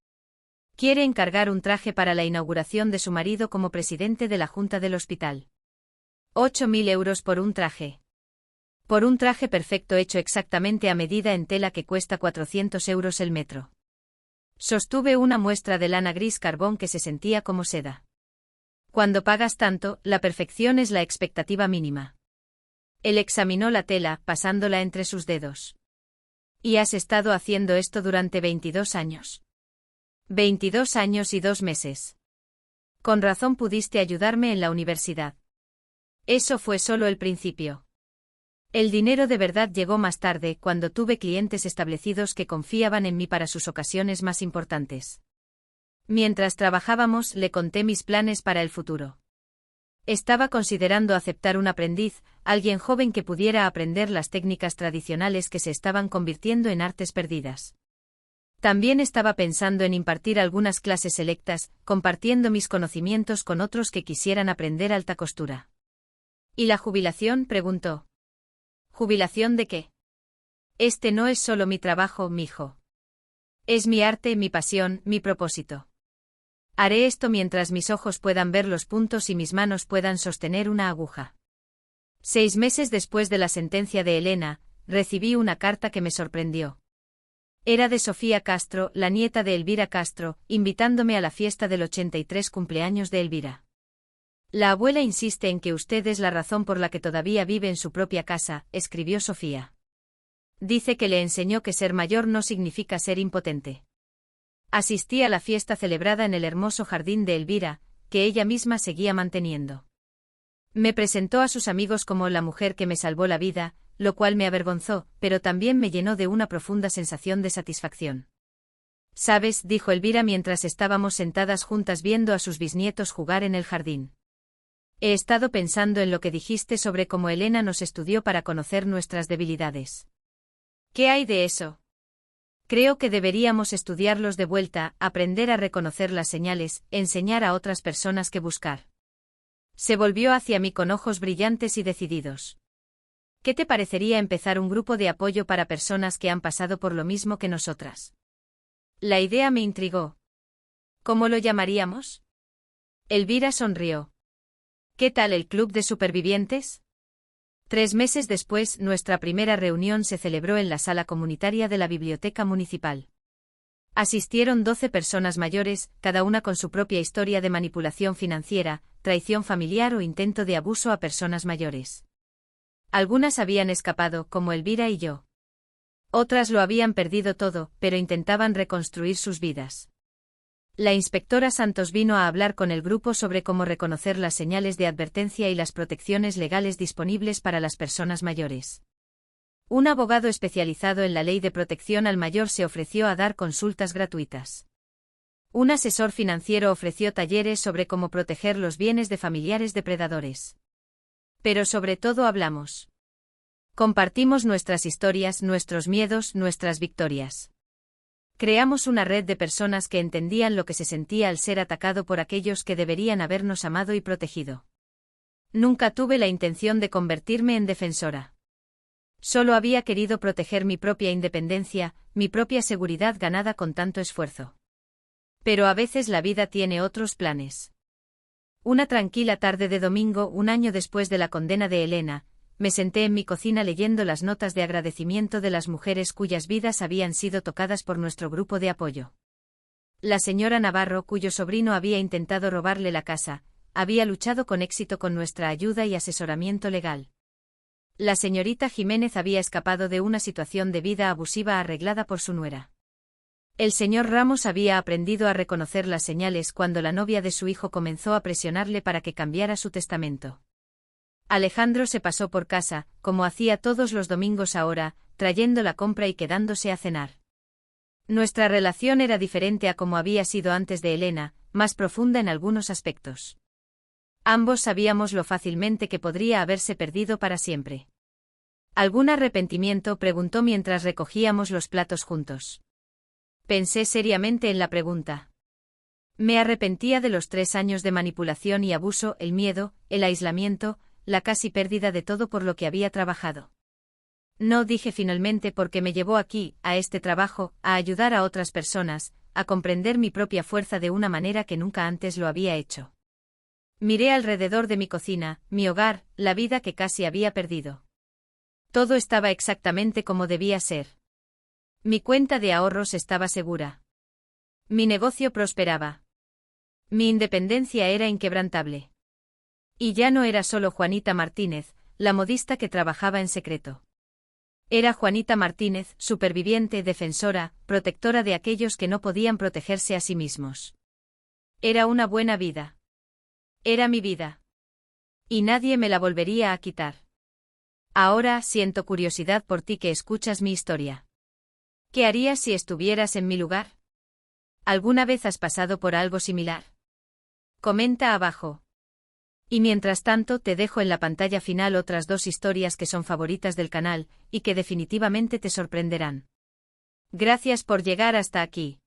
Quiere encargar un traje para la inauguración de su marido como presidente de la Junta del Hospital. 8.000 euros por un traje. Por un traje perfecto hecho exactamente a medida en tela que cuesta 400 euros el metro. Sostuve una muestra de lana gris carbón que se sentía como seda. Cuando pagas tanto, la perfección es la expectativa mínima. Él examinó la tela, pasándola entre sus dedos. ¿Y has estado haciendo esto durante 22 años? 22 años y 2 meses. Con razón pudiste ayudarme en la universidad. Eso fue solo el principio. El dinero de verdad llegó más tarde, cuando tuve clientes establecidos que confiaban en mí para sus ocasiones más importantes. Mientras trabajábamos, le conté mis planes para el futuro. Estaba considerando aceptar un aprendiz, alguien joven que pudiera aprender las técnicas tradicionales que se estaban convirtiendo en artes perdidas. También estaba pensando en impartir algunas clases selectas, compartiendo mis conocimientos con otros que quisieran aprender alta costura. ¿Y la jubilación?, preguntó. ¿Jubilación de qué? Este no es solo mi trabajo, mijo. Es mi arte, mi pasión, mi propósito. Haré esto mientras mis ojos puedan ver los puntos y mis manos puedan sostener una aguja. 6 meses después de la sentencia de Elena, recibí una carta que me sorprendió. Era de Sofía Castro, la nieta de Elvira Castro, invitándome a la fiesta del 83 cumpleaños de Elvira. La abuela insiste en que usted es la razón por la que todavía vive en su propia casa, escribió Sofía. Dice que le enseñó que ser mayor no significa ser impotente. Asistí a la fiesta celebrada en el hermoso jardín de Elvira, que ella misma seguía manteniendo. Me presentó a sus amigos como la mujer que me salvó la vida, lo cual me avergonzó, pero también me llenó de una profunda sensación de satisfacción. ¿Sabes?, dijo Elvira mientras estábamos sentadas juntas viendo a sus bisnietos jugar en el jardín. He estado pensando en lo que dijiste sobre cómo Elena nos estudió para conocer nuestras debilidades. ¿Qué hay de eso? Creo que deberíamos estudiarlos de vuelta, aprender a reconocer las señales, enseñar a otras personas qué buscar. Se volvió hacia mí con ojos brillantes y decididos. ¿Qué te parecería empezar un grupo de apoyo para personas que han pasado por lo mismo que nosotras? La idea me intrigó. ¿Cómo lo llamaríamos? Elvira sonrió. ¿Qué tal el club de supervivientes? 3 meses después, nuestra primera reunión se celebró en la sala comunitaria de la biblioteca municipal. Asistieron 12 personas mayores, cada una con su propia historia de manipulación financiera, traición familiar o intento de abuso a personas mayores. Algunas habían escapado, como Elvira y yo. Otras lo habían perdido todo, pero intentaban reconstruir sus vidas. La inspectora Santos vino a hablar con el grupo sobre cómo reconocer las señales de advertencia y las protecciones legales disponibles para las personas mayores. Un abogado especializado en la ley de protección al mayor se ofreció a dar consultas gratuitas. Un asesor financiero ofreció talleres sobre cómo proteger los bienes de familiares depredadores. Pero sobre todo hablamos. Compartimos nuestras historias, nuestros miedos, nuestras victorias. Creamos una red de personas que entendían lo que se sentía al ser atacado por aquellos que deberían habernos amado y protegido. Nunca tuve la intención de convertirme en defensora. Solo había querido proteger mi propia independencia, mi propia seguridad ganada con tanto esfuerzo. Pero a veces la vida tiene otros planes. Una tranquila tarde de domingo, un año después de la condena de Elena, me senté en mi cocina leyendo las notas de agradecimiento de las mujeres cuyas vidas habían sido tocadas por nuestro grupo de apoyo. La señora Navarro, cuyo sobrino había intentado robarle la casa, había luchado con éxito con nuestra ayuda y asesoramiento legal. La señorita Jiménez había escapado de una situación de vida abusiva arreglada por su nuera. El señor Ramos había aprendido a reconocer las señales cuando la novia de su hijo comenzó a presionarle para que cambiara su testamento. Alejandro se pasó por casa, como hacía todos los domingos ahora, trayendo la compra y quedándose a cenar. Nuestra relación era diferente a como había sido antes de Elena, más profunda en algunos aspectos. Ambos sabíamos lo fácilmente que podría haberse perdido para siempre. ¿Algún arrepentimiento?, preguntó mientras recogíamos los platos juntos. Pensé seriamente en la pregunta. Me arrepentía de los 3 años de manipulación y abuso, el miedo, el aislamiento, la casi pérdida de todo por lo que había trabajado. No, dije finalmente, porque me llevó aquí, a este trabajo, a ayudar a otras personas, a comprender mi propia fuerza de una manera que nunca antes lo había hecho. Miré alrededor de mi cocina, mi hogar, la vida que casi había perdido. Todo estaba exactamente como debía ser. Mi cuenta de ahorros estaba segura. Mi negocio prosperaba. Mi independencia era inquebrantable. Y ya no era solo Juanita Martínez, la modista que trabajaba en secreto. Era Juanita Martínez, superviviente, defensora, protectora de aquellos que no podían protegerse a sí mismos. Era una buena vida. Era mi vida. Y nadie me la volvería a quitar. Ahora siento curiosidad por ti que escuchas mi historia. ¿Qué harías si estuvieras en mi lugar? ¿Alguna vez has pasado por algo similar? Comenta abajo. Y mientras tanto te dejo en la pantalla final otras 2 historias que son favoritas del canal, y que definitivamente te sorprenderán. Gracias por llegar hasta aquí.